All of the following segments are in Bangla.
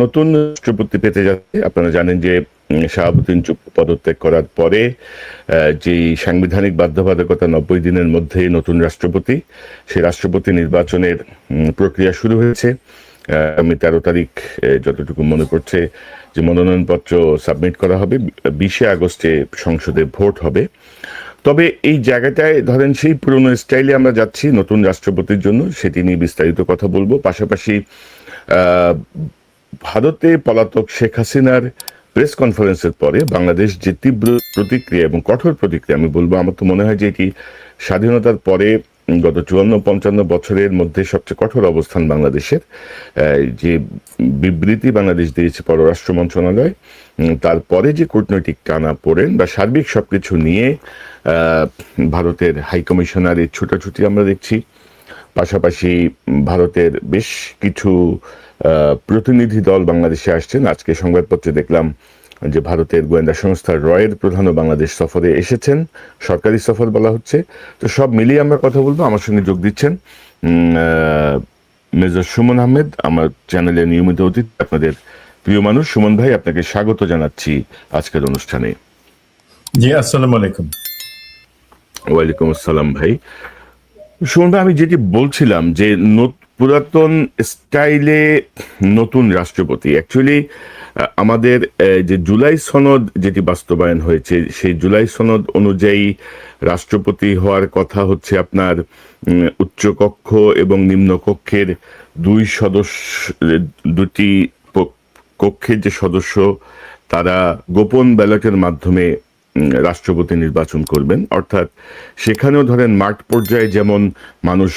নতুন রাষ্ট্রপতি পেতে যাচ্ছে। আপনারা জানেন যে শাহাবুদ্দিন চুপ্পু পদত্যাগ করার পরে যে সাংবিধানিক বাধ্যবাধকতা 90 দিনের মধ্যে নতুন রাষ্ট্রপতি, সেই রাষ্ট্রপতি নির্বাচনের প্রক্রিয়া শুরু হয়েছে। আমি 13 তারিখ যতটুকু মনে পড়ছে যে মনোনয়নপত্র সাবমিট করা হবে, 20 আগস্টে সংসদে ভোট হবে। তবে এই জায়গাটায় ধরেন সেই পুরনো স্টাইলে আমরা যাচ্ছি নতুন রাষ্ট্রপতির জন্য, সেটি নিয়ে বিস্তারিত কথা বলবো। পাশাপাশি ভারতে পলাতক শেখ হাসিনার প্রেস কনফারেন্সের পরে বাংলাদেশ যে তীব্র প্রতিক্রিয়া এবং কঠোর প্রতিক্রিয়া, আমি বলবো আমার তো মনে হয় যে এটি স্বাধীনতার পরে গত 54-55 বছরের মধ্যে সবচেয়ে কঠোর অবস্থান বাংলাদেশের। যে বিবৃতি বাংলাদেশ দিয়েছে পররাষ্ট্র মন্ত্রণালয়, তারপরে যে কূটনৈতিক টানা পড়েন বা সার্বিক সবকিছু নিয়ে ভারতের হাইকমিশনারের ছুটাছুটি আমরা দেখছি। পাশাপাশি ভারতের বেশ কিছু প্রতিনিধি দল বাংলাদেশে আসছেন। আজকে সংবাদপত্রে দেখলাম যে ভারতের গোয়েন্দা সংস্থা রয়ের প্রধানও বাংলাদেশ সফরে এসেছেন, সরকারি সফর বলা হচ্ছে। তো সব মিলিয়ে আমরা কথা বলবো। আমার সঙ্গে যোগ দিচ্ছেন মেজর সুমন আহমেদ, আমার চ্যানেলের নিয়মিত অতিথি, আপনাদের প্রিয় মানুষ। সুমন ভাই, আপনাকে স্বাগত জানাচ্ছি আজকের অনুষ্ঠানে। জি, আসসালামু আলাইকুম। ওয়ালাইকুম আসসালাম ভাই। সুমন ভাই, আমি যেটি বলছিলাম যে পুরাতন স্টাইলে নতুন রাষ্ট্রপতি, অ্যাকচুয়ালি আমাদের যে জুলাই সনদ যেটি বাস্তবায়ন হয়েছে, সেই জুলাই সনদ অনুযায়ী রাষ্ট্রপতি হওয়ার কথা হচ্ছে আপনার উচ্চকক্ষ এবং নিম্নকক্ষের দুটি কক্ষের যে সদস্য, তারা গোপন ব্যালটের মাধ্যমে রাষ্ট্রপতি নির্বাচন করবেন। অর্থাৎ সেখানেও ধরেন মাঠ পর্যায়ে যেমন মানুষ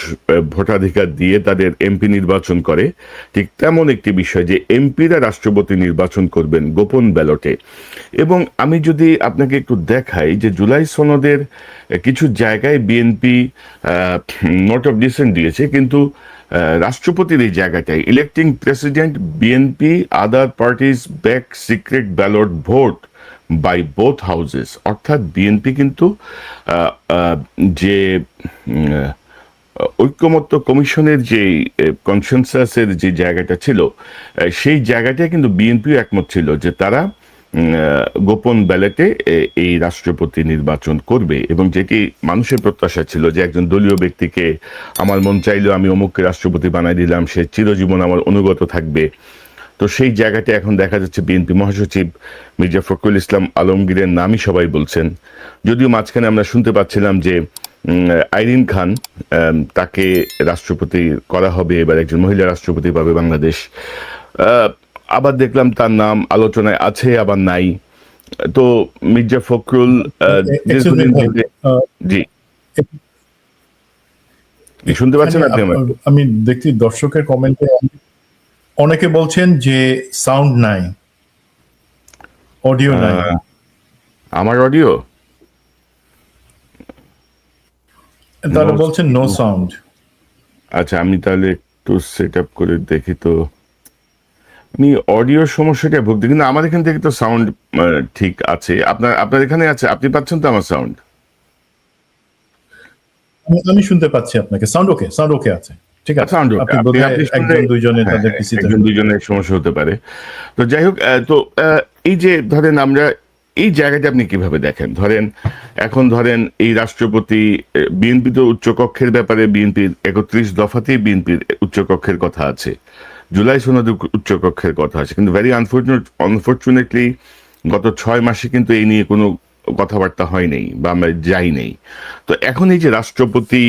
ভোটাধিকার দিয়ে তাদের এমপি নির্বাচন করে, ঠিক তেমন একটি বিষয় যে এমপিরা রাষ্ট্রপতি নির্বাচন করবেন গোপন ব্যালটে। এবং আমি যদি আপনাকে একটু দেখাই যে জুলাই সনদের কিছু জায়গায় বিএনপি নোট অফ ডিসেন্ট দিয়েছে, কিন্তু রাষ্ট্রপতির এই জায়গাটায় electing president BNP other parties back secret ballot vote by both houses. অর্থাৎ বিএনপি কিন্তু যে ঐক্যমত্য কমিশনের যে কনসেনসাসের যে জায়গাটা ছিল, সেই জায়গাটায় কিন্তু বিএনপিও একমত ছিল যে তারা গোপন ব্যালটে এই রাষ্ট্রপতি নির্বাচন করবে। এবং যেটি মানুষের প্রত্যাশা ছিল যে একজন দলীয় ব্যক্তিকে আমার মন চাইলেও আমি অমুককে রাষ্ট্রপতি বানাই দিলাম, সে চিরজীবন আমার অনুগত থাকবে। তো সেই জায়গাটা এখন দেখা যাচ্ছে বিএনপি মহাসচিব মির্জা ফখরুল ইসলাম আলমগীরের নামই সবাই বলছেন। যদিও মাঝখানে আমরা শুনতে পাচ্ছিলাম যে আইরিন খান, তাকে রাষ্ট্রপতি করা হবে, এবার একজন মহিলা রাষ্ট্রপতি পাবে বাংলাদেশ। আবার দেখলাম তার নাম আলোচনায় আছে, আবার নাই। তো মির্জা ফখরুল জি, শুনতে পাচ্ছেন আপনি? আমি দেখছি দর্শকের কমেন্টে অনেকে বলছেন যে সাউন্ড নাই, অডিও নাই। আমার অডিও তারা বলছেন নো সাউন্ড। আচ্ছা, আমি তাহলে একটু সেট আপ করে দেখি। তো আমি অডিওর সমস্যাটা ভুগছি, কিন্তু আমার এখান থেকে তো সাউন্ড ঠিক আছে। আপনার এখানে আছে? আপনি পাচ্ছেন তো আমার সাউন্ড? আমি শুনতে পাচ্ছি আপনাকে। সাউন্ড ওকে আছে, ঠিক আছে। আপনি বোধহয় একজন দুইজনের সমস্যা হতে পারে। তো যাই হোক, তো এই যে ধরেন আমরা এই জায়গাটা আপনি কিভাবে দেখেন? এখন ধরেন এই রাষ্ট্রপতি, বিএনপি তো উচ্চকক্ষের ব্যাপারে বিএনপির 31 দফাতেই বিএনপির উচ্চকক্ষের কথা আছে, জুলাই সনদে উচ্চকক্ষের কথা আছে, কিন্তু ভেরি আনফর্চুনেটলি গত 6 মাসে কিন্তু এই নিয়ে কোনো কথাবার্তা হয় নাই বা আমরা যাই নেই। তো এখন এই যে রাষ্ট্রপতি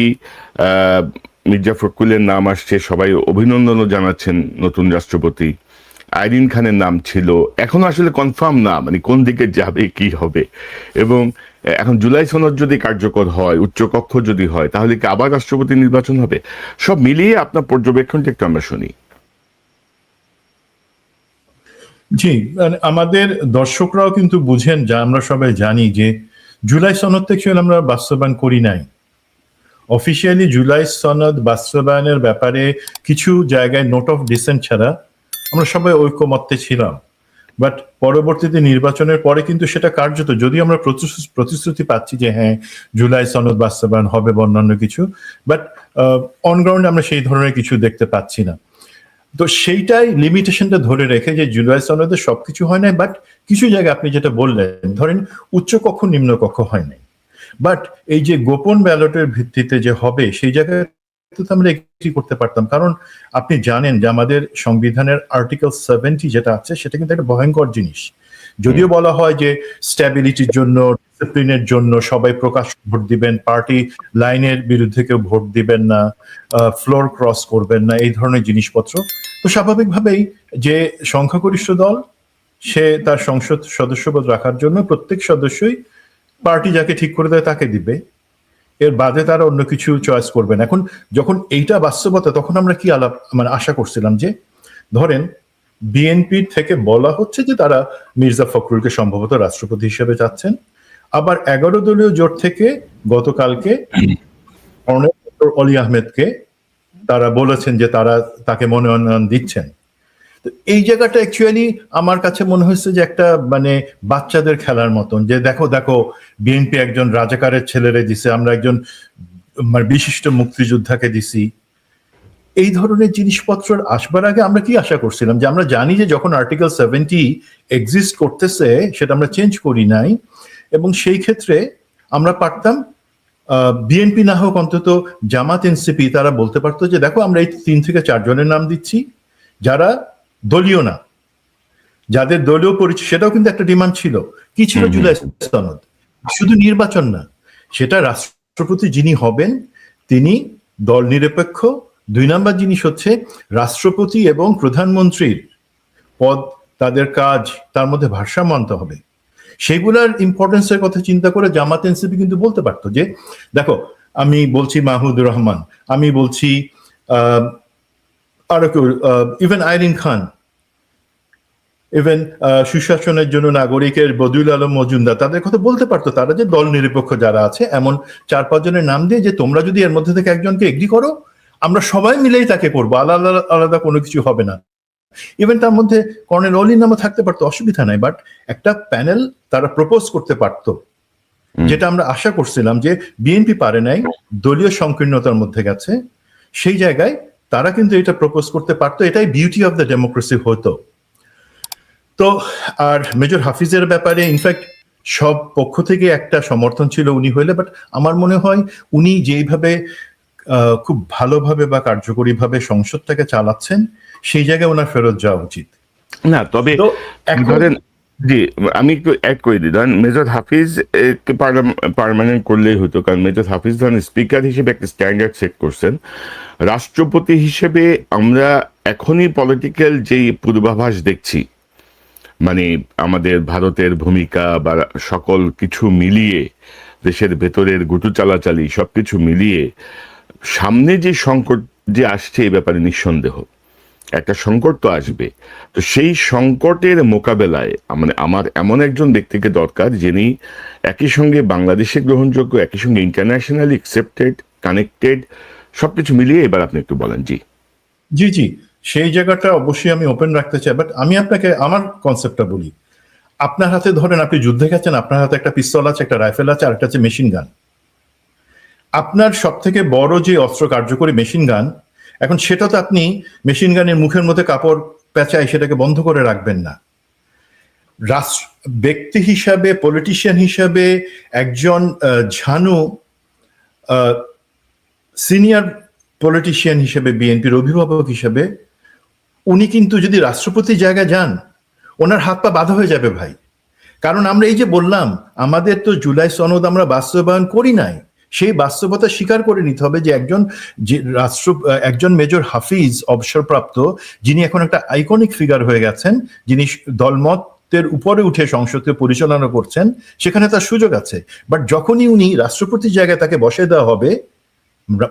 মির্জা ফখরুলের নাম আসছে, সবাই অভিনন্দনও জানাচ্ছেন নতুন রাষ্ট্রপতি। আইরিন খানের নাম ছিল, এখনো আসলে কনফার্ম না মানে কোন দিকে যাবে, কি হবে। এবং এখন জুলাই সনদ যদি কার্যকর হয়, উচ্চকক্ষ যদি হয়, তাহলে কি আবার রাষ্ট্রপতি নির্বাচন হবে? সব মিলিয়ে আপনার পর্যবেক্ষণটা একটু আমরা শুনি। জি, আমাদের দর্শকরাও কিন্তু বুঝেন, যা আমরা সবাই জানি, যে জুলাই সনদ থেকে আমরা বাস্তবায়ন করি নাই। অফিসিয়ালি জুলাই সনদ বাস্তবায়নের ব্যাপারে কিছু জায়গায় নোট অফ ডিসেন্ট ছাড়া আমরা সবাই ঐক্যমত্যে ছিলাম। বাট পরবর্তীতে নির্বাচনের পরে কিন্তু সেটা কার্যত, যদিও আমরা প্রতিশ্রুতি পাচ্ছি যে হ্যাঁ জুলাই সনদ বাস্তবায়ন হবে বা অন্যান্য কিছু, বাট অন গ্রাউন্ড আমরা সেই ধরনের কিছু দেখতে পাচ্ছি না। তো সেইটাই লিমিটেশনটা ধরে রেখে যে জুলাই সনদে সবকিছু হয় নাই, বাট কিছু জায়গায় আপনি যেটা বললেন, ধরেন উচ্চকক্ষ নিম্নকক্ষ হয় নাই, বাট এই যে গোপন ব্যালটের ভিত্তিতে যে হবে সেই জায়গায় তো আমরা এগ্রি করতে পারতাম। কারণ আপনি জানেন যে আমাদের সংবিধানের আর্টিকেল 70 যেটা আছে সেটা কিন্তু একটা ভয়ঙ্কর জিনিস। যদিও বলা হয় যে স্ট্যাবিলিটির জন্য, ডিসিপ্লিনের জন্য সবাই প্রকাশ ভোট দিবেন, পার্টি লাইনের বিরুদ্ধে কেউ ভোট দিবেন না, ফ্লোর ক্রস করবেন না, এই ধরনের জিনিসপত্র। তো স্বাভাবিকভাবেই যে সংখ্যাগরিষ্ঠ দল সে তার সংসদ সদস্যপদ রাখার জন্য প্রত্যেক সদস্যই পার্টি যাকে ঠিক করে দেয় তাকে দিবে, এর বাদে তারা অন্য কিছু চয়েস করবেন। এখন যখন এইটা বাস্তবতা, তখন আমরা কি আশা করছিলাম যে ধরেন বিএনপি থেকে বলা হচ্ছে যে তারা মির্জা ফখরুলকে সম্ভবত রাষ্ট্রপতি হিসেবে চাচ্ছেন, আবার 11 দলীয় জোট থেকে গতকালকে ডক্টর অলি আহমেদকে তারা বলেছেন যে তারা তাকে মনোনয়ন দিচ্ছেন। তো এই জায়গাটা অ্যাকচুয়ালি আমার কাছে মনে হচ্ছে যে একটা মানে বাচ্চাদের খেলার মতন, যে দেখো দেখো বিএনপি একজন রাজাকারের ছেলেরে দিছে, আমরা একজন বিশিষ্ট মুক্তিযোদ্ধাকে দিছি। এই ধরনের জিনিসপত্র আসবার আগে আমরা কি আশা করছিলাম, যে আমরা জানি যে যখন আর্টিকেল 70 এক্সিস্ট করতেছে সেটা আমরা চেঞ্জ করি নাই, এবং সেই ক্ষেত্রে আমরা পারতাম বিএনপি না হোক অন্তত জামাত এনসিপি তারা বলতে পারতো যে দেখো আমরা এই 3 থেকে 4 জনের নাম দিচ্ছি যারা দলীয় না, যাদের দলীয় পরিচয়, সেটাও কিন্তু একটা ডিমান্ড ছিল। কি ছিল জুলাই সনদ? শুধু নির্বাচন না, সেটা রাষ্ট্রপতি যিনি হবেন তিনি দল নিরপেক্ষ। 2 নাম্বার জিনিস হচ্ছে রাষ্ট্রপতি এবং প্রধানমন্ত্রীর পদ, তাদের কাজ, তার মধ্যে ভারসাম্য আনতে হবে। সেগুলার ইম্পর্টেন্সের কথা চিন্তা করে জামাত এনসিপি কিন্তু বলতে পারতো যে দেখো আমি বলছি মাহমুদুর রহমান, আমি বলছি আরো কেউ, ইভেন আইরিন খান, ইভেন সুশাসনের জন্য নাগরিকের বদিউল আলম মজুমদার, তাদের কথা বলতে পারতো তারা যে দল নিরপেক্ষ যারা আছে এমন 4-5 জনের নাম দিয়ে যে তোমরা যদি এর মধ্যে থেকে একজনকে এগ্রি করো আমরা সবাই মিলেই তাকে করবো, আলাদা আলাদা কোনো কিছু হবে না। ইভেন তার মধ্যে কর্নেল অলির নামও থাকতে পারতো, অসুবিধা নাই, বাট একটা প্যানেল তারা প্রপোজ করতে পারতো, যেটা আমরা আশা করছিলাম যে বিএনপি পারে নাই, দলীয় সংকীর্ণতার মধ্যে গেছে, সেই জায়গায় তারা কিন্তু এটা প্রপোজ করতে পারতো। এটাই বিউটি অফ দ্য ডেমোক্রেসি হতো। তো আর মেজর হাফিজের ব্যাপারে ইনফ্যাক্ট সব পক্ষ থেকে একটা সমর্থন ছিল উনি হইলে, বাট আমার মনে হয় উনি যেইভাবে খুব ভালোভাবে বা কার্যকরীভাবে সংসদটাকে চালাচ্ছেন সেই জায়গায় ওনার ফেরত যাওয়া উচিত না। তবে ধরেন জি আমি একটু অ্যাড করে দিই, ধরেন মেজর হাফিজ পার্মানেন্ট করলেই হতো, কারণ মেজর হাফিজ ধরেন স্পিকার হিসেবে একটা স্ট্যান্ডার্ড সেট করছেন। রাষ্ট্রপতি হিসেবে আমরা এখনই পলিটিক্যাল যেই পূর্বাভাস দেখছি, মানে আমাদের ভারতের ভূমিকা বা সকল কিছু মিলিয়ে, দেশের ভেতরের গুটু চালাচালি সবকিছু মিলিয়ে সামনে যে সংকট যে আসছে এই ব্যাপারে নিঃসন্দেহ একটা সংকট তো আসবে। তো সেই সংকটের মোকাবেলায় মানে আমার এমন একজন ব্যক্তিকে দরকার যিনি একই সঙ্গে বাংলাদেশে গ্রহণযোগ্য, একই সঙ্গে ইন্টারন্যাশনালি অ্যাকসেপ্টেড, কানেক্টেড, সবকিছু মিলিয়ে। এবার আপনি একটু বলেন। জি জি জি সেই জায়গাটা অবশ্যই আমি ওপেন রাখতে চাই, বাট আমি আপনাকে আমার কনসেপ্টটা বলি। আপনার হাতে ধরেন আপনি যুদ্ধে গেছেন, আপনার হাতে একটা পিস্তল আছে, একটা রাইফেল আছে, আর একটা হচ্ছে মেশিন গান। আপনার সব থেকে বড় যে অস্ত্র কার্যকরী মেশিন গান, এখন সেটা তো আপনি মেশিন গানের মুখের মধ্যে কাপড় পেঁচায় সেটাকে বন্ধ করে রাখবেন না। ব্যক্তি হিসাবে, পলিটিশিয়ান হিসাবে, একজন ঝানু সিনিয়র পলিটিশিয়ান হিসেবে, বিএনপির অভিভাবক হিসেবে উনি কিন্তু যদি রাষ্ট্রপতির জায়গায় যান ওনার হাত পা বাঁধা হয়ে যাবে ভাই। কারণ আমরা এই যে বললাম আমাদের তো জুলাই সনদ আমরা বাস্তবায়ন করি নাই, সেই বাস্তবতা স্বীকার করে নিতে হবে যে একজন মেজর হাফিজ অবসরপ্রাপ্ত, যিনি এখন একটা আইকনিক ফিগার হয়ে গেছেন, যিনি দলমতের উপরে উঠে সংসদকে পরিচালনা করছেন, সেখানে তার সুযোগ আছে। বাট যখনই উনি রাষ্ট্রপতির জায়গায় তাকে বসে দেওয়া হবে,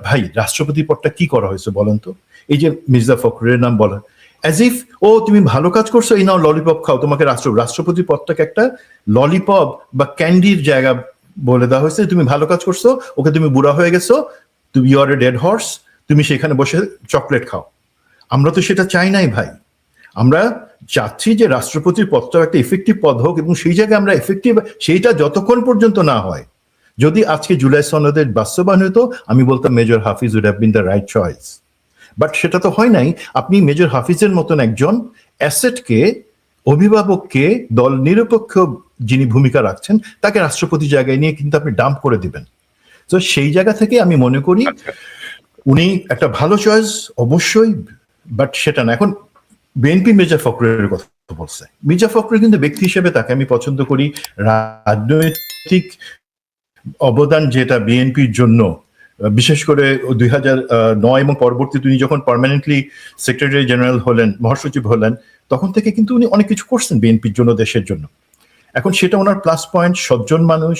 ভাই রাষ্ট্রপতি পদটা কি করা হয়েছে বলেন তো? এই যে মির্জা ফখরুলের নাম বলা, অ্যাজ ইফ ও তুমি ভালো কাজ করছো, এই নাও ললিপপ খাও, তোমাকে রাষ্ট্রপতি পদটাকে একটা ললিপপ বা ক্যান্ডির জায়গা বলে দেওয়া হয়েছে। তুমি ভালো কাজ করছো, ওকে তুমি বুড়া হয়ে গেছো, তুমি you are a dead horse, তুমি সেখানে বসে চকলেট খাও। আমরা তো সেটা চাই নাই ভাই। আমরা চাচ্ছি যে রাষ্ট্রপতির পদটাও একটা ইফেক্টিভ পদ হোক, এবং সেই জায়গায় আমরা এফেক্টিভ সেইটা যতক্ষণ পর্যন্ত না হয়। যদি আজকে জুলাই সনদের বাস্তবায়ন হতো আমি বলতাম major Hafiz would have been the right choice, but সেটা তো হয় নাই। আপনি মেজর হাফিজের মতন একজন অ্যাসেটকে, অভিভাবককে দল নিরপেক্ষ যিনি ভূমিকা রাখছেন তাকে রাষ্ট্রপতি জায়গায় নিয়ে কিন্তু আপনি ডাম্প করে দিবেন। তো সেই জায়গা থেকে আমি মনে করি আচ্ছা, উনি একটা ভালো চয়েস অবশ্যই, বাট সেটা না। এখন বিএনপি মির্জা ফখরুলের কথা বলছে, মির্জা ফখরুল কিন্তু ব্যক্তি হিসেবে তাকে আমি পছন্দ করি। রাজনৈতিক অবদান যেটা বিএনপির জন্য, বিশেষ করে 2009 এবং পরবর্তী তিনি যখন পার্মানেন্টলি সেক্রেটারি জেনারেল হলেন, মহাসচিব হলেন, তখন থেকে কিন্তু উনি অনেক কিছু করছেন বিএনপির জন্য, দেশের জন্য। এখন সেটা ওনার প্লাস পয়েন্ট। সজ্জন মানুষ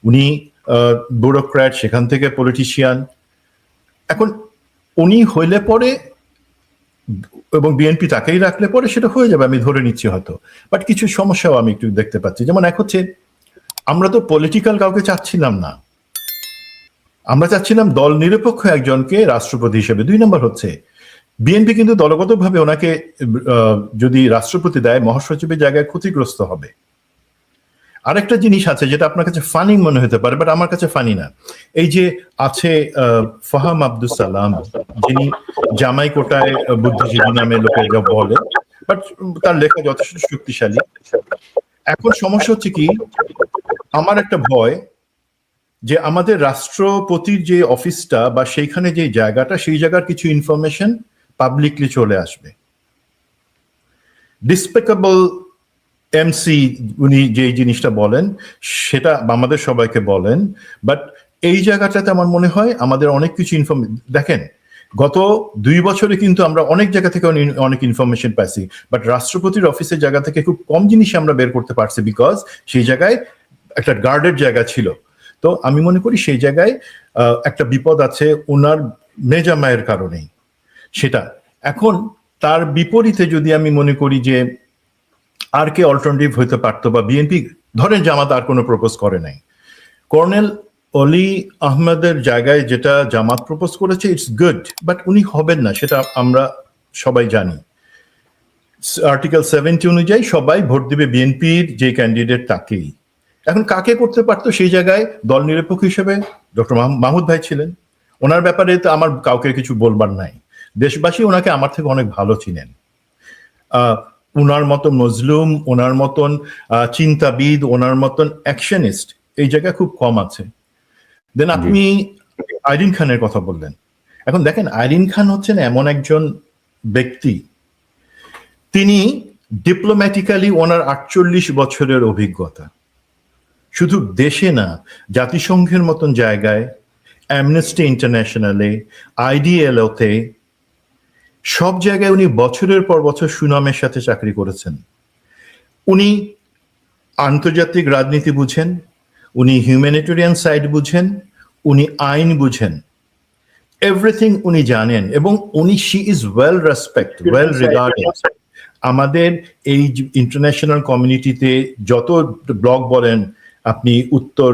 উনি, ব্যুরোক্র্যাট, সেখান থেকে পলিটিশিয়ান। এখন উনি হইলে পরে এবং বিএনপি তাকেই রাখলে পরে সেটা হয়ে যাবে, আমি ধরে নিচ্ছি হয়তো। বাট কিছু সমস্যাও আমি একটু দেখতে পাচ্ছি। যেমন এক হচ্ছে, আমরা তো পলিটিক্যাল কাউকে চাচ্ছিলাম না, আমরা চাচ্ছিলাম দল নিরপেক্ষ একজনকে রাষ্ট্রপতি হিসেবে। 2 নম্বর হচ্ছে, বিএনপি কিন্তু দলগতভাবে ওনাকে যদি রাষ্ট্রপতি দেয়, মহাসচিবের জায়গায় ক্ষতিগ্রস্ত হবে। আরেকটা জিনিস আছে যেটা আপনার কাছে ফানি মনে হতে পারে, বাট আমার কাছে ফানি না। এই যে আছে ফাহাম আব্দুল সালাম, যিনি জামাই কোটায় বুদ্ধিজীবী নামে লোকে যা বলে, বাট তার লেখা যথেষ্ট শক্তিশালী। এখন সমস্যা হচ্ছে কি, আমার একটা ভয় যে আমাদের রাষ্ট্রপতির যে অফিসটা বা সেইখানে যে জায়গাটা, সেই জায়গার কিছু ইনফরমেশন পাবলিকলি চলে আসবে। ডিসপেকেবল এমসি উনি যে জিনিসটা বলেন সেটা আমাদের সবাইকে বলেন, বাট এই জায়গাটাতে আমার মনে হয় আমাদের অনেক কিছু দেখেন, গত 2 বছরে কিন্তু আমরা অনেক জায়গা থেকে অনেক ইনফরমেশন পাইছি, বাট রাষ্ট্রপতির অফিসের জায়গা থেকে খুব কম জিনিস আমরা বের করতে পারছি, বিকজ সেই জায়গায় একটা গার্ডের জায়গা ছিল। তো আমি মনে করি সেই জায়গায় একটা বিপদ আছে ওনার মেজামায়ের কারণেই সেটা। এখন তার বিপরীতে যদি আমি মনে করি যে আর কে অল্টারনেটিভ হইতে পারতো, বা বিএনপি ধরেন জামাত আর কোনো প্রপোজ করে নাই, কর্নেল অলি আহমেদের জায়গায় যেটা জামাত প্রপোজ করেছে, ইটস গুড, বাট উনি হবেন না, সেটা আমরা সবাই জানি। আর্টিকেল 70 অনুযায়ী সবাই ভোট দিবে বিএনপির যে ক্যান্ডিডেট তাকেই। এখন কাকে করতে পারতো সেই জায়গায় দল নিরপেক্ষ হিসেবে ডক্টর মাহমুদ ভাই ছিলেন। ওনার ব্যাপারে তো আমার কাউকে কিছু বলবার নাই, দেশবাসী ওনাকে আমার থেকে অনেক ভালো চিনেন। ওনার মতন মজলুম, ওনার মতন চিন্তাবিদ, ওনার মতন অ্যাকশনিস্ট এই জায়গায় খুব কম আছে। দেন আপনি আইরিন খানের কথা বললেন। এখন দেখেন, আইরিন খান হচ্ছেন এমন একজন ব্যক্তি, তিনি ডিপ্লোম্যাটিক্যালি ওনার 48 বছরের অভিজ্ঞতা, শুধু দেশে না, জাতিসংঘের মতন জায়গায়, অ্যামনেস্টি ইন্টারন্যাশনালে, আইডিএলওতে, সব জায়গায় উনি বছরের পর বছর সুনামের সাথে চাকরি করেছেন। উনি আন্তর্জাতিক রাজনীতি বুঝেন, উনি হিউম্যানিটেরিয়ান সাইড বুঝেন, উনি আইন বুঝেন, এভরিথিং উনি জানেন, এবং উনি she is well respect, well regarded. আমাদের এই ইন্টারন্যাশনাল কমিউনিটিতে যত ব্লগ বলেন আপনি, উত্তর,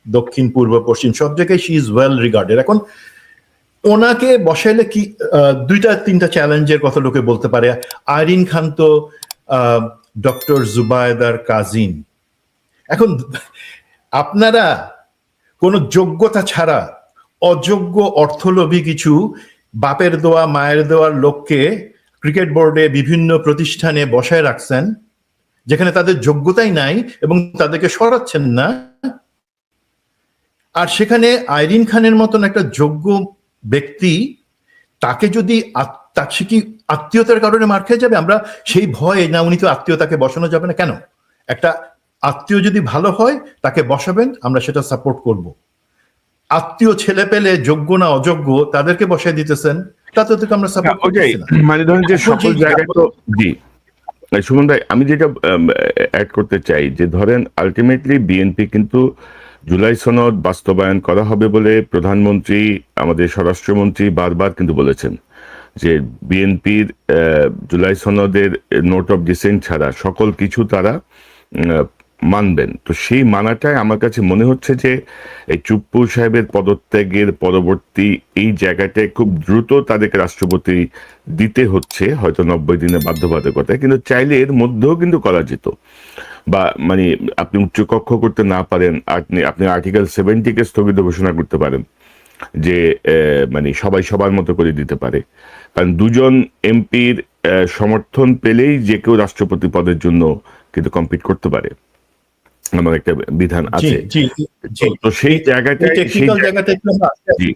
দক্ষিণ, পূর্ব, পশ্চিম, সব জায়গায় শি ইজ ওয়েল রিগার্ডেড। এখন ওনাকে বসাইলে কি 2-3টা চ্যালেঞ্জের কথা লোকে বলতে পারে। আইরিন খান তো ডক্টর জুবায়দার কাজিন। এখন আপনারা কোনো যোগ্যতা ছাড়া অযোগ্য অর্থলোভী কিছু বাপের দেওয়া মায়ের দেওয়ার লোককে ক্রিকেট বোর্ডে বিভিন্ন প্রতিষ্ঠানে বসায় রাখছেন, যেখানে তাদের যোগ্যতাই নাই, এবং তাদেরকে সরাচ্ছেন না। আর সেখানে আইরিন খানের মতন একটা যোগ্য ব্যক্তি, তাকে যদি সে কি আত্মীয়তার কারণে মার খেয়ে যাবে? আমরা সেই ভয়ে না, উনি তো আত্মীয়তাকে বসানো যাবে না কেন? একটা আত্মীয় যদি ভালো হয় তাকে বসাবেন, আমরা সেটা সাপোর্ট করব। আত্মীয় ছেলে পেলে যোগ্য না অযোগ্য তাদেরকে বসাই দিতেছেন, তাতে তো আমরা সাপোর্ট করতেছি না। মানে ধরেন যে সকল জায়গায় তো, জি সুমন ভাই, আমি যেটা অ্যাড করতে চাই যে ধরেন আলটিমেটলি বিএনপি কিন্তু জুলাই সনদ বাস্তবায়ন করা হবে বলে প্রধানমন্ত্রী, আমাদের স্বরাষ্ট্রমন্ত্রী বারবার কিন্তু বলেছেন যে বিএনপির জুলাই সনদের নোট অফ ডিসেন্ট ছাড়া সকল কিছু তারা মানবেন। তো সেই মানাটাই আমার কাছে মনে হচ্ছে যে এই চুপ্পু সাহেবের পদত্যাগের পরবর্তী এই জায়গাটায় খুব দ্রুত তাদেরকে রাষ্ট্রপতি দিতে হচ্ছে, হয়তো 90 দিনের বাধ্যবাধকতায়, কিন্তু চাইলে এর মধ্যেও কিন্তু করা যেত। বা মানে আপনি উচ্চকক্ষ করতে না পারেন, আপনি আর্টিকেল 70-কে স্থগিত ঘোষণা করতে পারেন, যে মানে সবাই সবার মতো করে দিতে পারে, কারণ দুজন এমপির সমর্থন পেলেই যে কেউ রাষ্ট্রপতি পদের জন্য কিন্তু কম্পিট করতে পারে, আমার একটা বিধান জি আছে। জি জি তো সেই জায়গাটায় টেকনিক্যাল জায়গাটা একটু আমরা জি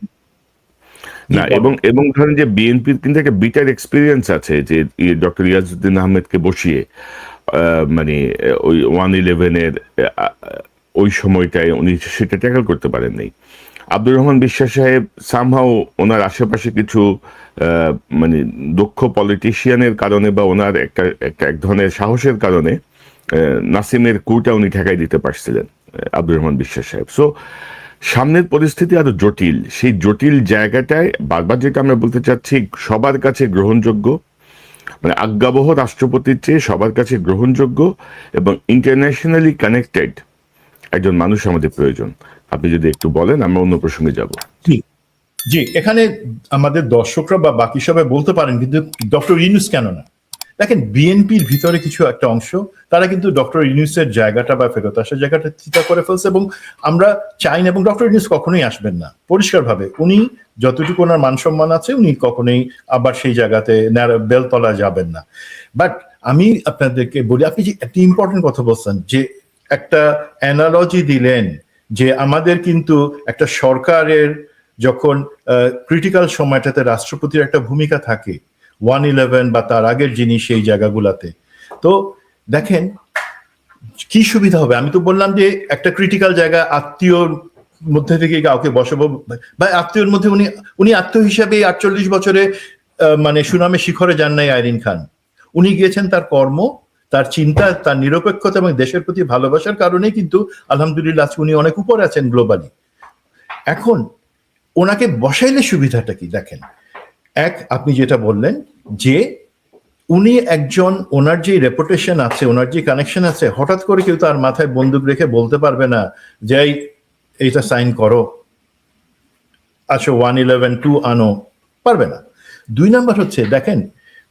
জি না, বলো। এবং ধরেন যে বিএনপির কিন্তু একটা বিটার এক্সপিরিয়েন্স আছে যে ডক্টর ইয়াজউদ্দিন আহমেদকে বসিয়ে মানে ওই 111-এর ওই সময়টায় উনি সেটা ট্যাকল করতে পারেননি। আব্দুর রহমান বিশ্বাস সাহেব সামহাও ওনার আশেপাশে কিছু মানে দক্ষ পলিটিশিয়ানের কারণে বা ওনার একটা এক ধরনের সাহসের কারণে নাসিমের কুটা উনি ঠেকাই দিতে পারছিলেন, আব্দুর রহমান বিশ্বাস সাহেব। সো সামনের পরিস্থিতি আরো জটিল, সেই জটিল জায়গাটায় বারবার যেটা আমরা বলতে চাচ্ছি, সবার কাছে গ্রহণযোগ্য, মানে আজ্ঞাবহ রাষ্ট্রপতির চেয়ে সবার কাছে গ্রহণযোগ্য এবং ইন্টারন্যাশনালি কানেক্টেড একজন মানুষ আমাদের প্রয়োজন। আপনি যদি একটু বলেন, আমরা অন্য প্রসঙ্গে যাব। জি জি এখানে আমাদের দর্শকরা বা বাকি সবাই বলতে পারেন কিন্তু ডক্টর ইউনূস কেন না। দেখেন বিএনপির ভিতরে কিছু একটা অংশ তারা কিন্তু ডক্টর ইউনূসের জায়গাটা বা ফেরত আসার জায়গাটা চিন্তা করে ফেলছে, এবং আমরা চাই না, এবং ডক্টর ইউনূস কখনোই আসবেন না পরিষ্কারভাবে। উনি যতটুকু ওনার মান সম্মান আছে উনি কখনোই আবার সেই জায়গাতে বেলতলা যাবেন না। বাট আমি আপনাদেরকে বলি, আপনি যে একটা ইম্পর্টেন্ট কথা বলছেন, যে একটা অ্যানালজি দিলেন যে আমাদের কিন্তু একটা সরকারের যখন ক্রিটিক্যাল সময়টাতে রাষ্ট্রপতির একটা ভূমিকা থাকে 111 বা তার আগের জিনিস সেই জায়গাগুলাতে। তো দেখেন কি সুবিধা হবে। আমি তো বললাম যে একটা ক্রিটিক্যাল জায়গা আত্মীয়র মধ্যে থেকে কাউকে বসাবো, বা আত্মীয়র মধ্যে উনি উনি আত্মীয় হিসাবে 48 বছরে মানে সুনামে শিখরে যান নাই আইরিন খান। উনি গিয়েছেন তার কর্ম, তার চিন্তা, তার নিরপেক্ষতা এবং দেশের প্রতি ভালোবাসার কারণে কিন্তু আলহামদুলিল্লাহ আজকে উনি অনেক উপরে আছেন গ্লোবালি। এখন ওনাকে বসাইলে সুবিধাটা কি দেখেন, এক আপনি যেটা বললেন যে উনি একজন, ওনার যে রেপুটেশন আছে, ওনার যে কানেকশন আছে, হঠাৎ করে কেউ তার মাথায় বন্দুক রেখে বলতে পারবে না যে এইটা সাইন করো, আচ্ছা 111-2 আনো, পারবে না। দুই নাম্বার হচ্ছে দেখেন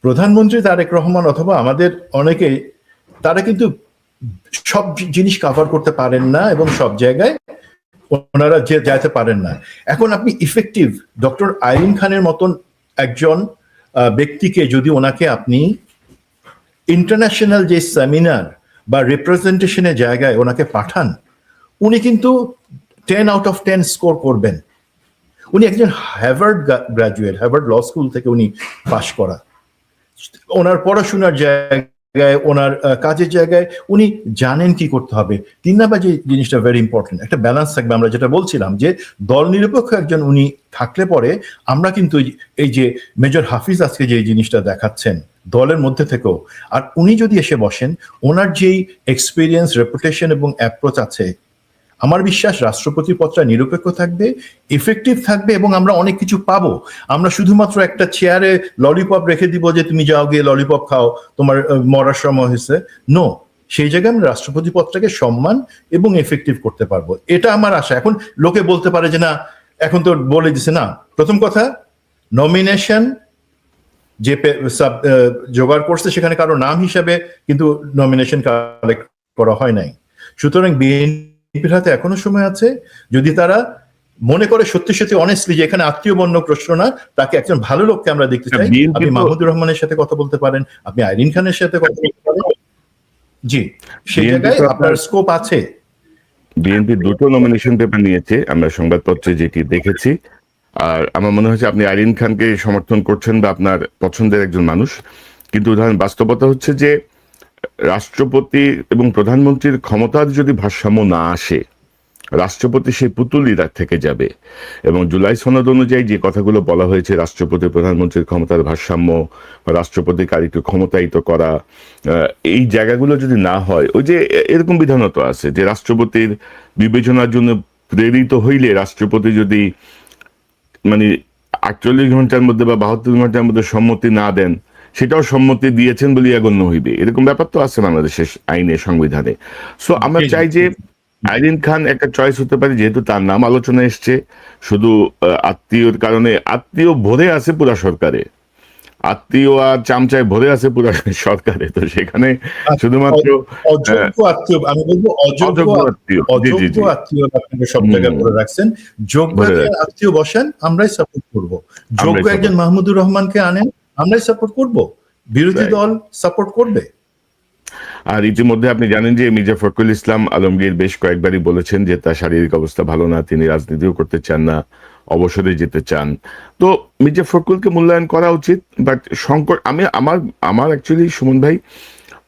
প্রধানমন্ত্রী তারেক রহমান অথবা আমাদের অনেকে তারা কিন্তু সব জিনিস কভার করতে পারেন না এবং সব জায়গায় ওনারা যে যাইতে পারেন না। এখন আপনি ইফেক্টিভ ডক্টর আইরিন খানের মতন একজন ব্যক্তিকে যদি ওনাকে আপনি ইন্টারন্যাশনাল যে সেমিনার বা রিপ্রেজেন্টেশনের জায়গায় ওনাকে পাঠান, উনি কিন্তু 10 out of 10 স্কোর করবেন। উনি একজন হ্যাভার্ড গ্রাজুয়েট, হ্যাভার্ড ল স্কুল থেকে উনি পাশ করা। ওনার পড়াশোনার জায়গায়, ওনার কাজের জায়গায় উনি জানেন কি করতে হবে। তিন নাম্বার যে জিনিসটা ভেরি ইম্পর্টেন্ট, একটা ব্যালেন্স থাকবে। আমরা যেটা বলছিলাম যে দল নিরপেক্ষ একজন উনি থাকলে পরে আমরা কিন্তু এই যে মেজর হাফিজ আজকে যে জিনিসটা দেখাচ্ছেন দলের মধ্যে থেকেও, আর উনি যদি এসে বসেন, ওনার যেই এক্সপিরিয়েন্স, রেপুটেশন এবং অ্যাপ্রোচ আছে, আমার বিশ্বাস রাষ্ট্রপতি পদটা নিরপেক্ষ থাকবে, ইফেক্টিভ থাকবে এবং আমরা অনেক কিছু পাবো। আমরা শুধুমাত্র একটা চেয়ারে ললিপপ রেখে দিব যে তুমি যাও গিয়ে ললিপপ খাও, তোমার মরার সময় হয়েছে, নো। সেই জায়গায় আমরা রাষ্ট্রপতি পদটাকে সম্মান এবং এফেক্টিভ করতে পারবো, এটা আমার আশা। এখন লোকে বলতে পারে যে না, এখন তো বলে দিছে না। প্রথম কথা, নমিনেশন যে জোগাড় করছে সেখানে কারো নাম হিসাবে কিন্তু নমিনেশন কালেক্ট করা হয় নাই। সুতরাং বিএনপির হাতে এখনো সময় আছে, যদি তারা মনে করে সত্যি সত্যি অনেস্টলি যে এখানে আত্মীয় বন্য প্রশ্ন না, তাকে একজন ভালো লোককে আমরা দেখতে চাই। আপনি মাহমুদুর রহমানের সাথে কথা বলতে পারেন, আপনি আইরিন খানের সাথে কথা বলতে পারেন। জি, সেই জায়গায় আপনার স্কোপ আছে। বিএনপি দুটো নমিনেশন পেপার নিয়েছে, আমরা সংবাদপত্রে যেটি দেখেছি। আর আমার মনে হচ্ছে আপনি আইরিন খানকে সমর্থন করছেন বা আপনার পছন্দের একজন মানুষ, কিন্তু ধরেন বাস্তবতা হচ্ছে যে রাষ্ট্রপতি এবং প্রধানমন্ত্রীর ক্ষমতার যদি ভারসাম্য না আসে, রাষ্ট্রপতি সেই পুতুলই থেকে যাবে। এবং জুলাই সনদ অনুযায়ী যে কথাগুলো বলা হয়েছে, রাষ্ট্রপতি প্রধানমন্ত্রীর ক্ষমতার ভারসাম্য, রাষ্ট্রপতিকে আরেকটু ক্ষমতায়িত করা, এই জায়গাগুলো যদি না হয়, ওই যে এরকম বিধানও তো আছে যে রাষ্ট্রপতির বিবেচনার জন্য প্রেরিত হইলে রাষ্ট্রপতি যদি মানে 48 ঘন্টার মধ্যে বা 72 ঘন্টার মধ্যে সম্মতি না দেন, সেটাও সম্মতি দিয়েছেন বলে গণ্য হইবে। এরকম ব্যাপার তো আছে বাংলাদেশের আইনে, সংবিধানে। সো আমরা চাই যে আইরিন খান একটা চয়েস হতে পারে, যেহেতু তার নাম আলোচনা এসছে। শুধু আত্মীয়র কারণে, আত্মীয় ভরে আছে পুরা সরকারে, আত্মীয় আর চামচায় ভরে আছে পুরো সরকারে, তো সেখানে শুধুমাত্র অযোগ্য আত্মীয়, আমি বলবো অযোগ্য অযোগ্য আত্মীয়, জি জি অযোগ্য জি, আত্মীয় আপনাকে সব জায়গায় করে রাখছেন। যোগ্য ভরে একজন রাখছে, আত্মীয় বসেন, আমরাই সাপোর্ট করব। যোগ্য আমরাই একজন সাপোর্ট, মাহমুদুর রহমানকে আনেন, আমরাই সাপোর্ট করব। বিরোধী রাইট। দল সাপোর্ট করবে। আর ইতিমধ্যে আপনি জানেন যে মির্জা ফখরুল ইসলাম আলমগীর বেশ কয়েকবারই বলেছেন যে তার শারীরিক অবস্থা ভালো না, তিনি রাজনীতিও করতে চান না, অবসরে যেতে চান। তো মির্জা ফখরুলকে মূল্যায়ন করা উচিত, বাট সংকট, আমি আমার আমার অ্যাকচুয়ালি সুমন ভাই,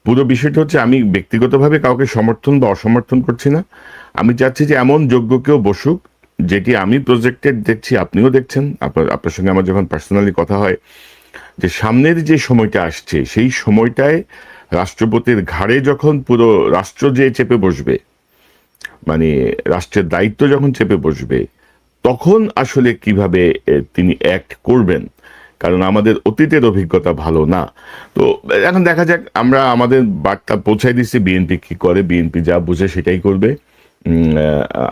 পুরো বিষয়টা হচ্ছে আমি ব্যক্তিগতভাবে কাউকে সমর্থন বা অসমর্থন করছি না। আমি চাচ্ছি যে এমন যোগ্য কেউ বসুক, যেটি আমি প্রজেক্টেড দেখছি, আপনিও দেখছেন, আপনার আপনার সঙ্গে আমার যখন পার্সোনালি কথা হয়, যে সামনের যে সময়টা আসছে সেই সময়টায় রাষ্ট্রপতির ঘাড়ে যখন পুরো রাষ্ট্র যে চেপে বসবে, মানে রাষ্ট্রের দায়িত্ব যখন চেপে বসবে, তখন আসলে কিভাবে তিনি অ্যাক্ট করবেন, কারণ আমাদের অতীতের অভিজ্ঞতা ভালো না। তো এখন দেখা যাক, আমরা আমাদের বার্তা পৌঁছাই দিচ্ছি, বিএনপি কি করে, বিএনপি যা বুঝে সেটাই করবে।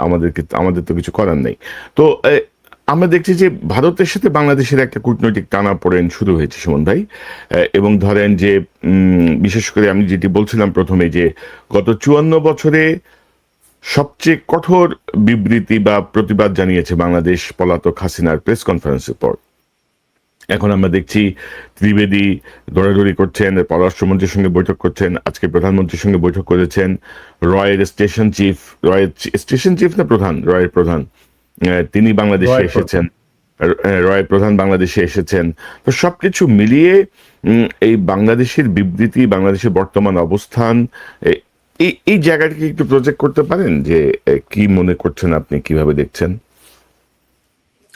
আমাদের তো কিছু করার নেই। তো আমরা দেখছি যে ভারতের সাথে বাংলাদেশের একটা কূটনৈতিক টানাপোড়েন শুরু হয়েছে সুমন ভাই। এবং ধরেন যে বিশেষ করে আমি যেটি বলছিলাম প্রথমে, যে গত 54 বছরে সবচেয়ে কঠোর বিবৃতি বা প্রতিবাদ জানিয়েছে বাংলাদেশ পলাতক হাসিনার প্রেস কনফারেন্সের পর। এখন আমরা দেখছি ত্রিবেদী দৌড়াদৌড়ি করছেন, পররাষ্ট্রমন্ত্রীর সঙ্গে বৈঠক করছেন, আজকে প্রধানমন্ত্রীর সঙ্গে বৈঠক করেছেন, রয়ের স্টেশন চিফ, রয়ের স্টেশন চিফ না প্রধান, রয়ের প্রধান, তিনি বাংলাদেশে রয় প্রধান। এসেছেন, রয়ের প্রধান বাংলাদেশে এসেছেন। তো সবকিছু মিলিয়ে এই বাংলাদেশের বিবৃতি, বাংলাদেশের বর্তমান অবস্থান, এই এই জায়গাটাকে একটু প্রজেক্ট করতে পারেন যে কি মনে করছেন আপনি, কিভাবে দেখছেন?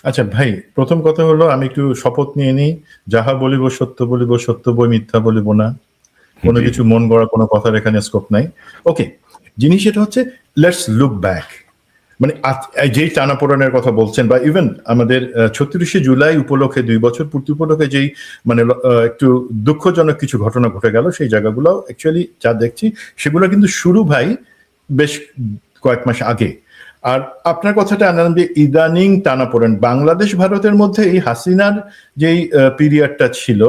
আচ্ছা ভাই, প্রথম কথা হলো আমি একটু শপথ নিয়ে নিই, যাহা বলিব সত্য বলিব, সত্য বই মিথ্যা বলিব না। কোনো জি, কিছু মন গড়া কোনো কথার এখানে স্কোপ নাই। ওকে, জিনিস এটা হচ্ছে, লেটস লুক ব্যাক। মানে যেই টানাপোড়েনের কথা বলছেন, বা ইভেন আমাদের ৩৬শে জুলাই উপলক্ষে ২ বছর পূর্তি উপলক্ষে যেই মানে একটু দুঃখজনক কিছু ঘটনা ঘটে গেল, সেই জায়গাগুলো অ্যাকচুয়ালি যা দেখছি সেগুলো কিন্তু শুরু ভাই বেশ কয়েক মাস আগে। আর আপনার কথাটা আনলাম যে ইদানিং টানাপোড়েন বাংলাদেশ ভারতের মধ্যে, এই হাসিনার যেই পিরিয়ডটা ছিল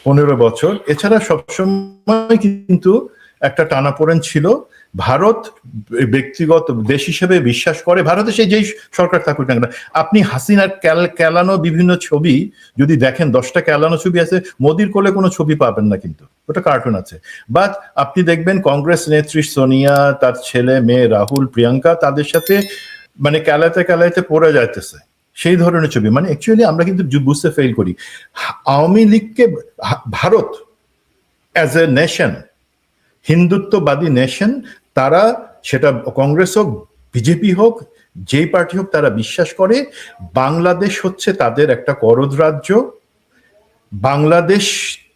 ১৫ বছর, এছাড়া সবসময় কিন্তু একটা টানাপোড়েন ছিল। ভারত ব্যক্তিগত দেশ হিসেবে বিশ্বাস করে, ভারতে সেই যেই সরকার থাকুক না কেন, আপনি হাসিনার কেলানো বিভিন্ন ছবি যদি দেখেন, 10টা কেলানো ছবি আছে, মোদির কোলে কোনো ছবি পাবেন না, কিন্তু ওটা কার্টুন আছে। বাট আপনি দেখবেন কংগ্রেস নেত্রী সোনিয়া, তার ছেলে মেয়ে রাহুল, প্রিয়াঙ্কা, তাদের সাথে মানে কেলাতে কেলাতে পড়ে যাইতেছে, সেই ধরনের ছবি। মানে অ্যাকচুয়ালি আমরা কিন্তু বুঝতে ফেল করি, আওয়ামী লীগকে ভারত অ্যাজ এ নেশন, হিন্দুত্ববাদী নেশন, তারা সেটা কংগ্রেস হোক, বিজেপি হোক, যেই পার্টি হোক, তারা বিশ্বাস করে বাংলাদেশ হচ্ছে তাদের একটা করদ রাজ্য। বাংলাদেশ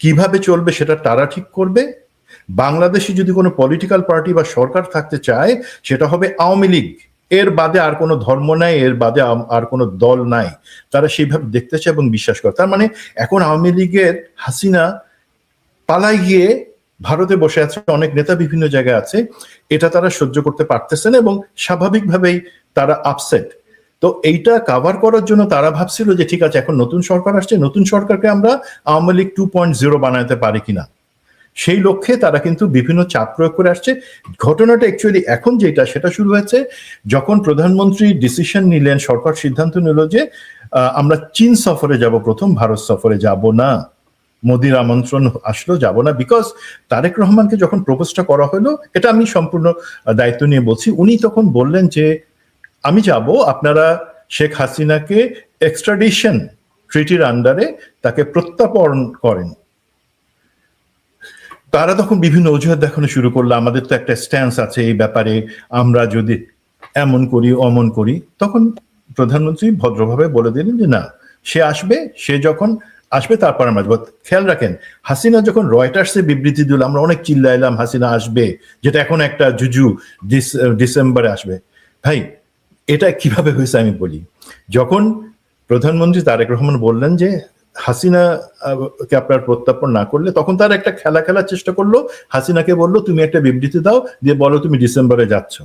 কিভাবে চলবে সেটা তারা ঠিক করবে। বাংলাদেশে যদি কোনো পলিটিক্যাল পার্টি বা সরকার থাকতে চায়, সেটা হবে আওয়ামী লীগ। এর বাদে আর কোনো ধর্ম নাই, এর বাদে আর কোনো দল নাই। তারা সেইভাবে দেখতে চায় এবং বিশ্বাস করে। তার মানে এখন আওয়ামী লীগের হাসিনা পালাই গিয়ে ভারতে বসে আছে, অনেক নেতা বিভিন্ন জায়গায় আছে, এটা তারা সহ্য করতে পারতেছে না এবং স্বাভাবিকভাবেই তারা আপসেট। তো এইটা কাভার করার জন্য তারা ভাবছিল যে ঠিক আছে, এখন নতুন সরকার আসছে, নতুন সরকারকে আমরা আওয়ামী লীগ 2.0 বানাতে পারি কিনা, সেই লক্ষ্যে তারা কিন্তু বিভিন্ন চাপ প্রয়োগ করে আসছে। ঘটনাটা অ্যাকচুয়ালি এখন যেটা, সেটা শুরু হয়েছে যখন প্রধানমন্ত্রী ডিসিশন নিলেন, সরকার সিদ্ধান্ত নিল যে আমরা চীন সফরে যাব, প্রথম ভারত সফরে যাব না। মোদির আমন্ত্রণ আসলো, যাব না, বিকজ তারেক রহমানকে যখন প্রপোজটা করা হলো, এটা আমি সম্পূর্ণ দায়িত্ব নিয়ে বলছি, উনি তখন বললেন যে আমি যাব, আপনারা শেখ হাসিনাকে এক্সট্রাডিশন ট্রিটির আন্ডারে তাকে প্রত্যাপন করেন। তারা তখন বিভিন্ন অজুহাত দেখানো শুরু করলো, আমাদের তো একটা স্ট্যান্স আছে এই ব্যাপারে, আমরা যদি এমন করি অমন করি। তখন প্রধানমন্ত্রী ভদ্রভাবে বলে দিলেন যে না, সে আসবে, সে যখন আসবে তারপর আমরা আসবো। খেয়াল রাখেন, হাসিনা যখন রয়টার্সে বিবৃতি দিল, আমরা অনেক চিল্লাইলাম হাসিনা আসবে, যেটা এখন একটা জুজু, ডিসেম্বরে আসবে। ভাই, এটা কিভাবে হয়েছে আমি বলি। যখন প্রধানমন্ত্রী তারেক রহমান বললেন যে হাসিনা কে আপনার প্রত্যাপন না করলে, তখন তারা একটা খেলার চেষ্টা করলো, হাসিনাকে বললো তুমি একটা বিবৃতি দাও, দিয়ে বলো তুমি ডিসেম্বরে যাচ্ছ।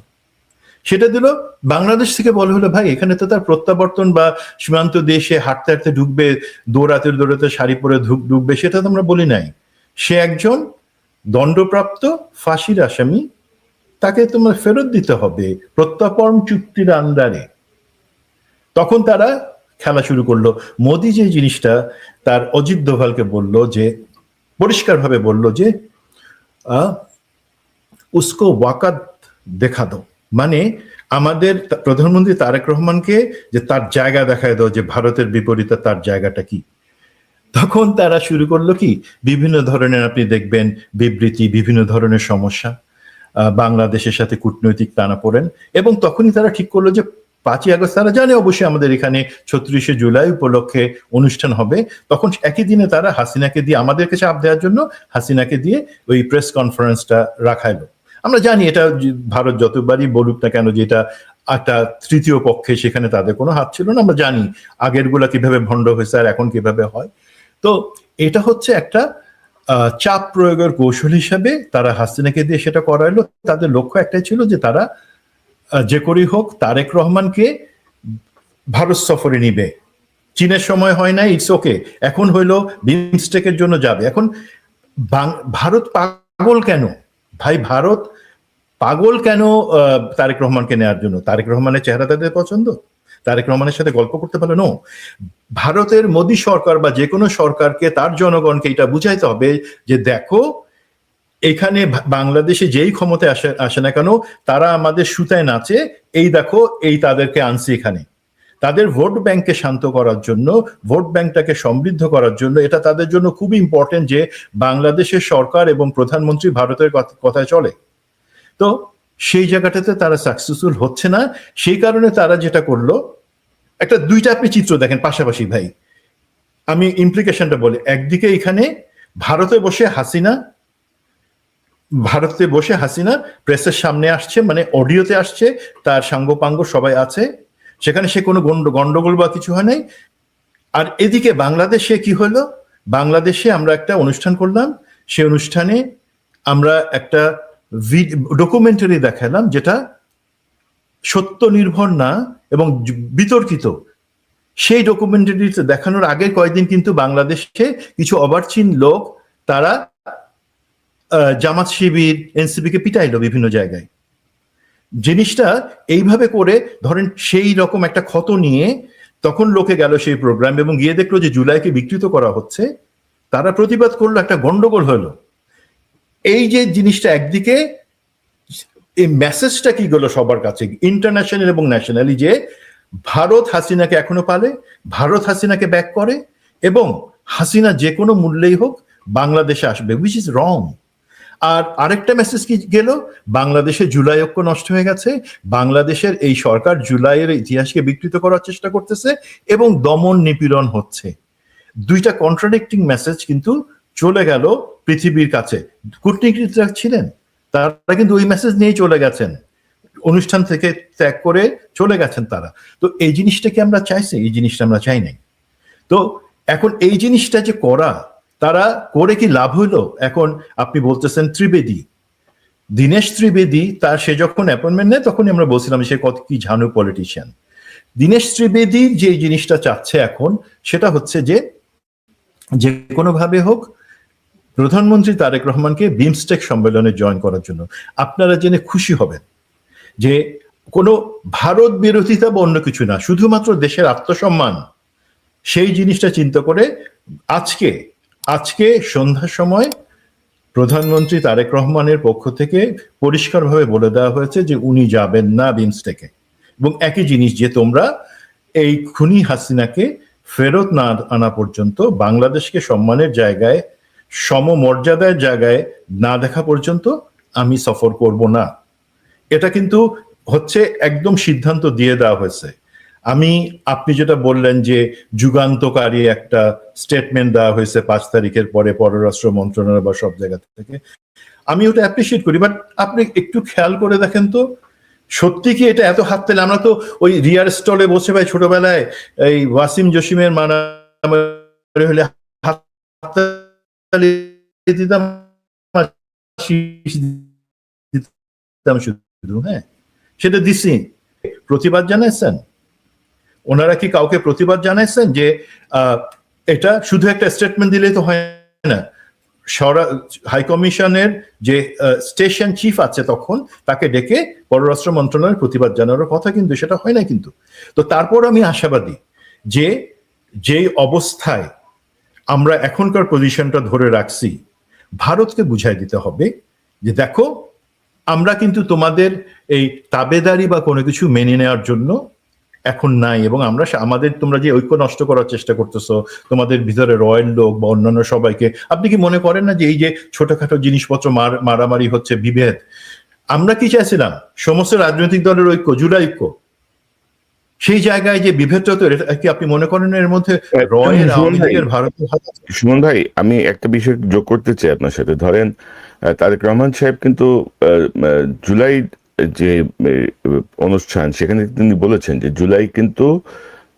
সেটা দিল। বাংলাদেশ থেকে বলা হলো ভাই এখানে তো তার প্রত্যাবর্তন বা সীমান্ত দেশে হাঁটতে হাঁটতে ঢুকবে, দৌড়াতে দৌড়াতে শাড়ি পরে ঢুকবে, সেটা তো আমরা বলি নাই। সে একজন দণ্ডপ্রাপ্ত ফাঁসির আসামি, তাকে তোমার ফেরত দিতে হবে প্রত্যর্পণ চুক্তির আন্ডারে। তখন তারা খেলা শুরু করলো। মোদি যে জিনিসটা তার অজিত দোভালকে বলল, যে পরিষ্কারভাবে বলল যে উসকো ওয়াকাত দেখা দাও, মানে আমাদের প্রধানমন্ত্রী তারেক রহমানকে যে তার জায়গা দেখায় দাও, যে ভারতের বিপরীতে তার জায়গাটা কি। তখন তারা শুরু করলো কি বিভিন্ন ধরনের, আপনি দেখবেন বিবৃতি, বিভিন্ন ধরনের সমস্যা, বাংলাদেশের সাথে কূটনৈতিক টানাপোড়েন। এবং তখনই তারা ঠিক করলো যে 5ই আগস্ট, তারা জানে অবশ্যই আমাদের এখানে 36শে জুলাই উপলক্ষে অনুষ্ঠান হবে, তখন একই দিনে তারা হাসিনাকে দিয়ে, আমাদেরকে চাপ দেওয়ার জন্য হাসিনাকে দিয়ে ওই প্রেস কনফারেন্সটা রাখাইলো। আমরা জানি এটা ভারত যতবারই বলুক না কেন যে এটা একটা তৃতীয় পক্ষে, সেখানে তাদের কোনো হাত ছিল না। আমরা জানি আগের গুলা কিভাবে ভণ্ড হয়েছে আর এখন কিভাবে হয়। তো এটা হচ্ছে একটা চাপ প্রয়োগের কৌশল হিসাবে তারা হাসিনাকে দিয়ে সেটা করাইলো। তাদের লক্ষ্য একটাই ছিল যে তারা যে করেই হোক তারেক রহমানকে ভারত সফরে নিবে। চীনের সময় হয় না, ইটস ওকে, এখন হইলো বিমস্টেকের জন্য যাবে। এখন ভারত পাগল কেন ভাই, ভারত পাগল কেন তারেক রহমানকে নেওয়ার জন্য? তারেক রহমানের চেহারা তাদের পছন্দ, তারেক রহমানের সাথে গল্প করতে পারলো? নো। ভারতের মোদী সরকার বা যে কোনো সরকারকে তার জনগণকে এটা বুঝাইতে হবে যে দেখো, এখানে বাংলাদেশে যেই ক্ষমতায় আসে না কেন, তারা আমাদের সুতায় নাচে, এই দেখো এই তাদেরকে আনছি এখানে। তাদের ভোট ব্যাংককে শান্ত করার জন্য, ভোট ব্যাংকটাকে সমৃদ্ধ করার জন্য, এটা তাদের জন্য খুবই ইম্পর্টেন্ট যে বাংলাদেশের সরকার এবং প্রধানমন্ত্রী ভারতের কথায় চলে। তো সেই জায়গাটাতে তারা সাকসেসফুল হচ্ছে না। সেই কারণে তারা যেটা করলো, একটা দুইটা আপনি চিত্র দেখেন পাশাপাশি ভাই, আমি ইমপ্লিকেশনটা বলি। একদিকে এখানে ভারতে বসে হাসিনা প্রেসের সামনে আসছে, মানে অডিওতে আসছে, তার সাঙ্গপাঙ্গ সবাই আছে সেখানে, সে কোনো গন্ডগোল বা কিছু হয় নাই। আর এদিকে বাংলাদেশে কি হলো, বাংলাদেশে আমরা একটা অনুষ্ঠান করলাম, সে অনুষ্ঠানে আমরা একটা ডকুমেন্টারি দেখালাম যেটা সত্য নির্ভর না এবং বিতর্কিত। সেই ডকুমেন্টারিতে দেখানোর আগে কয়েকদিন কিন্তু বাংলাদেশে কিছু অবার্চিন লোক তারা জামাত শিবির এনসিপি কে পিটাইলো বিভিন্ন জায়গায়। জিনিসটা এইভাবে করে ধরেন সেই রকম একটা ক্ষত নিয়ে তখন লোকে গেল সেই প্রোগ্রাম এবং গিয়ে দেখলো যে জুলাইকে বিকৃত করা হচ্ছে, তারা প্রতিবাদ করলো, একটা গন্ডগোল হলো। এই যে জিনিসটা একদিকে, এই মেসেজটা কি গেল সবার কাছে ইন্টারন্যাশনাল এবং ন্যাশনালি, যে ভারত হাসিনাকে এখনো পালে, ভারত হাসিনাকে ব্যাক করে এবং হাসিনা যে কোনো মূল্যেই হোক বাংলাদেশে আসবে, উইচ ইজ রং। আর আরেকটা মেসেজ কি গেল, বাংলাদেশে জুলাই ঐক্য নষ্ট হয়ে গেছে, বাংলাদেশের এই সরকার জুলাইয়ের ইতিহাসকে বিকৃত করার চেষ্টা করতেছে এবং দমন নিপীড়ন হচ্ছে। দুইটা কন্ট্রাডিক্টিং মেসেজ কিন্তু চলে গেল পৃথিবীর কাছে। কূটনীতিকরা ছিলেন, তারা কিন্তু ওই মেসেজ নিয়েই চলে গেছেন, অনুষ্ঠান থেকে ত্যাগ করে চলে গেছেন তারা। তো এই জিনিসটা কি আমরা চাইছি? এই জিনিসটা আমরা চাই নাই। তো এখন এই জিনিসটা যে করা, তারা করে কি লাভ হইলো? এখন আপনি বলতেছেন ত্রিবেদী, দীনেশ ত্রিবেদী, তার সে যখন অ্যাপয়েন্টমেন্ট নেয় তখনই আমরা বলছিলাম সে কত কি ঝানু পলিটিশিয়ান। দীনেশ ত্রিবেদী যে জিনিসটা চাচ্ছে এখন, সেটা হচ্ছে যে যে কোনোভাবে হোক প্রধানমন্ত্রী তারেক রহমানকে বিমস্টেক সম্মেলনে জয়েন করার জন্য। আপনারা জেনে খুশি হবেন যে কোনো ভারত বিরোধিতা বা অন্য কিছু না, শুধুমাত্র দেশের আত্মসম্মান, সেই জিনিসটা চিন্তা করে আজকে সন্ধ্যার সময় প্রধানমন্ত্রী তারেক রহমানের পক্ষ থেকে পরিষ্কারভাবে বলে দেওয়া হয়েছে যে উনি যাবেন না বিমস্টেকে। এবং একই জিনিস, যে তোমরা এই খুনি হাসিনাকে ফেরত না আনা পর্যন্ত, বাংলাদেশকে সম্মানের জায়গায়, সমমর্যাদার জায়গায় না দেখা পর্যন্ত আমি সফর করব না। এটা কিন্তু হচ্ছে একদম সিদ্ধান্ত দিয়ে দেওয়া হয়েছে। আপনি যেটা বললেন যে যুগান্তকারী একটা স্টেটমেন্ট দেওয়া হয়েছে 5 তারিখের পরে পররাষ্ট্র মন্ত্রণালয় বা সব জায়গা থেকে, আমি ওটা অ্যাপ্রিসিয়েট করি। বাট আপনি একটু খেয়াল করে দেখেন তো, সত্যি কি এটা এত হাত তেলে? আমরা তো ওই রিয়ার স্টলে বসে ভাই ছোটবেলায় এই ওয়াসিম জসিমের মানামারি হলে হাততালি দিতাম, শীষ দিতাম শুধু, হ্যাঁ। সেটা দিছি। প্রতিবাদ জানাইছেন? ওনারা কি কাউকে প্রতিবাদ জানাইছেন যে এটা শুধু একটা স্টেটমেন্ট দিলেই তো হয় না? হাই কমিশনের যে স্টেশন চিফ আছে তখন তাকে ডেকে পররাষ্ট্র মন্ত্রণালয়ের প্রতিবাদ জানানোর কথা, কিন্তু সেটা হয় না। কিন্তু তো তারপর আমি আশাবাদী যে যেই অবস্থায় আমরা এখনকার পজিশনটা ধরে রাখছি, ভারতকে বুঝাই দিতে হবে যে দেখো, আমরা কিন্তু তোমাদের এই তাবেদারি বা কোনো কিছু মেনে নেওয়ার জন্য এখন নাই, এবং আমরা আমাদের, তোমরা যে ঐক্য নষ্ট করার চেষ্টা করতেছো, তোমাদের ভিতরে রয়্যাল লোক বা অন্যান্য সবাইকে, আপনি কি মনে করেন না যে এই যে ছোটখাটো জিনিসপত্র মারামারি হচ্ছে, বিভেদ, আমরা কি চাইছিলাম? সমস্ত রাজনৈতিক দলের ঐক্য, জুলাই ঐক্য। সেই জায়গায় যে বিভেদটা তো, কি আপনি মনে করেন এর মধ্যে রয়ের, আওয়ামী লীগের, ভারতের হাত আছে? সুমন ভাই, আমি একটা বিষয় যোগ করতে চাই আপনার সাথে। ধরেন তারেক রহমান সাহেব কিন্তু জুলাই যে অনুষ্ঠান, সেখানে তিনি বলেছেন যে জুলাই কিন্তু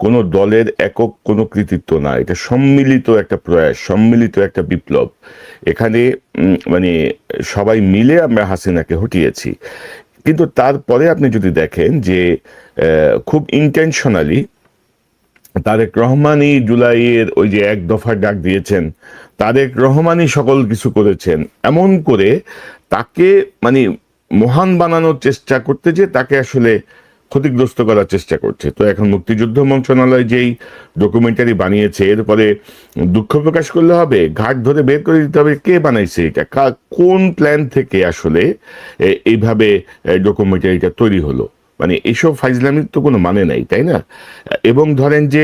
কোনো দলের একক কোনো কৃতিত্ব না, এটা সম্মিলিত একটা প্রয়াস, সম্মিলিত একটা বিপ্লব। এখানে মানে সবাই মিলে আমরা হাসিনাকে হটিয়েছি। কিন্তু তারপরে আপনি যদি দেখেন যে খুব ইন্টেনশনালি তারেক রহমানই জুলাইয়ের ওই যে এক দফা ডাক দিয়েছেন, তারেক রহমানই সকল কিছু করেছেন, এমন করে তাকে মানে মহান বানানোর চেষ্টা করতে, যে তাকে আসলে ক্ষতিগ্রস্ত করার চেষ্টা করছে। তো এখন মুক্তিযুদ্ধ মন্ত্রণালয় যেই ডকুমেন্টারি বানিয়েছে, এরপরে দুঃখ প্রকাশ করলে হবে, ঘাট ধরে বের করে দিতে হবে কে বানাইছে এটা, কোন প্ল্যান থেকে আসলে এইভাবে ডকুমেন্টারিটা তৈরি হলো। মানে এইসব ফাইজলামির তো কোনো মানে নাই, তাই না? এবং ধরেন যে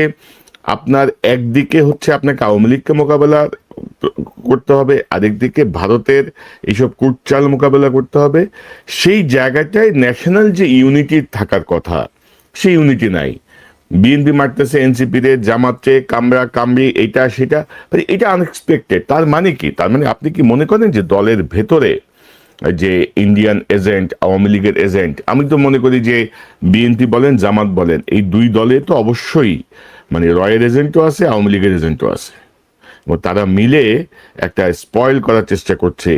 আপনার একদিকে হচ্ছে আপনাকে আওয়ামী লীগকে মোকাবেলা করতে হবে, আরেকদিকে ভারতের এইসব কুটচাল মোকাবেলা করতে হবে। সেই জায়গাটায় ন্যাশনাল যে ইউনিটি থাকার কথা, সেই ইউনিটি নাই। বিএনপি মারতেছে এনসিপি রে, জামাতে কামরা কামড়ি, এটা সেটা, মানে এটা আনএক্সপেক্টেড। তার মানে কি? তার মানে আপনি কি মনে করেন যে দলের ভেতরে যে ইন্ডিয়ান এজেন্ট, আওয়ামী লীগের এজেন্ট? আমি তো মনে করি যে বিএনপি বলেন, জামাত বলেন, এই দুই দলে তো অবশ্যই মানে রয়ের এজেন্টও আছে, আওয়ামী লীগের এজেন্টও আছে, এবং তারা মিলে একটা স্পয়েল করার চেষ্টা করছে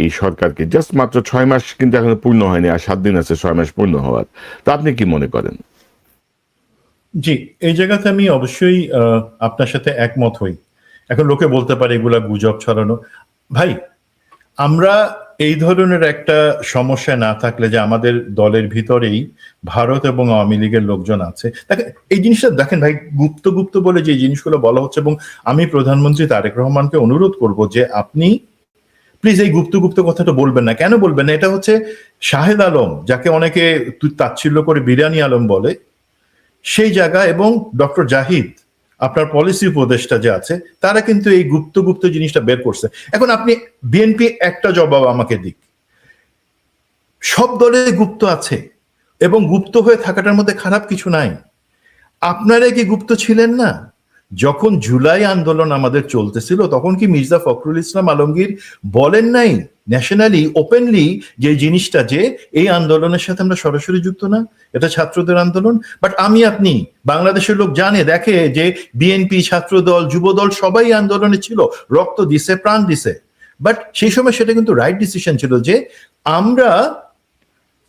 এই সরকারকে। জাস্ট মাত্র 6 মাস কিন্তু এখন পূর্ণ হয়নি, আর 7 দিন আছে 6 মাস পূর্ণ হওয়ার। তো আপনি কি মনে করেন? জি, এই জায়গাতে আমি অবশ্যই আপনার সাথে একমত হই। এখন লোকে বলতে পারে এগুলা গুজব ছড়ানো। ভাই, আমরা এই ধরনের একটা সমস্যা না থাকলে, যে আমাদের দলের ভিতরেই ভারত এবং আওয়ামী লীগের লোকজন আছে, দেখেন এই জিনিসটা দেখেন ভাই, গুপ্ত গুপ্ত বলে যে জিনিসগুলো বলা হচ্ছে, এবং আমি প্রধানমন্ত্রী তারেক রহমানকে অনুরোধ করব যে আপনি প্লিজ এই গুপ্ত গুপ্ত কথাটা বলবেন না। কেন বলবেন না? এটা হচ্ছে শাহেদ আলম, যাকে অনেকে তাচ্ছিল্য করে বিরিয়ানি আলম বলে, সেই জায়গা, এবং ডক্টর জাহিদ, আপনার পলিসি উপদেষ্টা যে আছে, তারা কিন্তু এই গুপ্ত গুপ্ত জিনিসটা বের করছে। এখন আপনি বিএনপি একটা জবাব আমাকে দিক, সব দলে গুপ্ত আছে, এবং গুপ্ত হয়ে থাকাটার মধ্যে খারাপ কিছু নাই। আপনারা কি গুপ্ত ছিলেন না? যখন জুলাই আন্দোলন আমাদের চলতেছিল, তখন কি মির্জা ফখরুল ইসলাম আলমগীর বলেন নাই ন্যাশনালি ওপেনলি যে জিনিসটা, যে এই আন্দোলনের সাথে আমরা সরাসরি যুক্ত না, এটা ছাত্রদের আন্দোলন? বাট আপনি বাংলাদেশের লোক জানে, দেখে যে বিএনপি, ছাত্রদল, যুবদল সবাই আন্দোলনে ছিল, রক্ত দিছে, প্রাণ দিছে। বাট সেই সময় সেটা কিন্তু রাইট ডিসিশন ছিল যে আমরা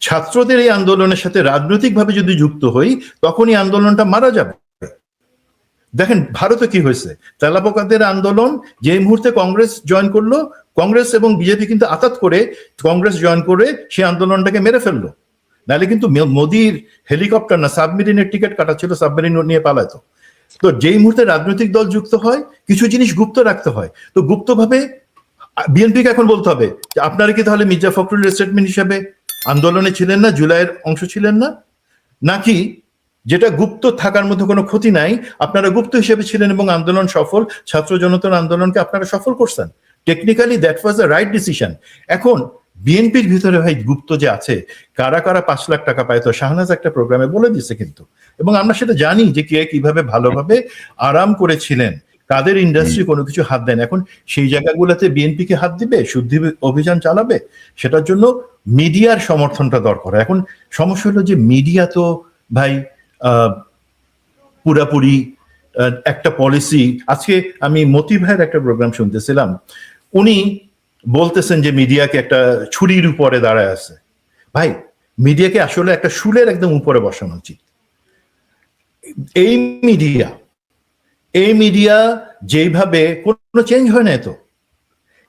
ছাত্রদের এই আন্দোলনের সাথে রাজনৈতিকভাবে যদি যুক্ত হই, তখনই আন্দোলনটা মারা যাবে। দেখেন ভারতে কি হয়েছে, তেলাপোকাদের আন্দোলন যে মুহূর্তে কংগ্রেস জয়েন করলো, কংগ্রেস এবং বিজেপি কিন্তু আতাত করে কংগ্রেস জয়েন করে সেই আন্দোলনটাকে মেরে ফেললো। নাহলে কিন্তু মোদির হেলিকপ্টার না সাবমেরিনের টিকিট কাটা ছিল, সাবমেরিন নিয়ে পালাতো। তো যেই মুহূর্তে রাজনৈতিক দল যুক্ত হয়, কিছু জিনিস গুপ্ত রাখতে হয়। তো গুপ্তভাবে বিএনপিকে এখন বলতে হবে যে আপনারা কি তাহলে মির্জা ফখরুলের স্টেটমেন্ট হিসেবে আন্দোলনে ছিলেন না, জুলাইয়ের অংশ ছিলেন না? নাকি যেটা গুপ্ত থাকার মধ্যে কোনো ক্ষতি নাই, আপনারা গুপ্ত হিসেবে ছিলেন এবং আন্দোলন সফল, ছাত্র জনতার আন্দোলনকে আপনারা সফল করছেন? Technically that was the right decision. এখন বিএনপির ভিতরে ভাই গুপ্ত যে আছে, কারা কারা 5 লাখ টাকা পায়, তো শাহনাজ একটা প্রোগ্রামে বলে দিচ্ছে কিন্তু, এবং আমরা সেটা জানি যে কে কিভাবে ভালোভাবে আরাম করেছিলেন, কাদের ইন্ডাস্ট্রি কোনো কিছু হাত দেন। এখন সেই জায়গাগুলোতে বিএনপি কে হাত দিবে, শুদ্ধি অভিযান চালাবে? সেটার জন্য মিডিয়ার সমর্থনটা দরকার। এখন সমস্যা হলো যে মিডিয়া তো ভাই পুরাপুরি একটা পলিসি। আজকে আমি মতি ভাইয়ের একটা প্রোগ্রাম শুনতেছিলাম, উনি বলতেছেন যে মিডিয়াকে একটা ছুরির উপরে দাঁড়ায় আছে। ভাই মিডিয়াকে আসলে একটা শুলের একদম উপরে বসানো উচিত। এই মিডিয়া যেইভাবে কোনো চেঞ্জ হয় না, তো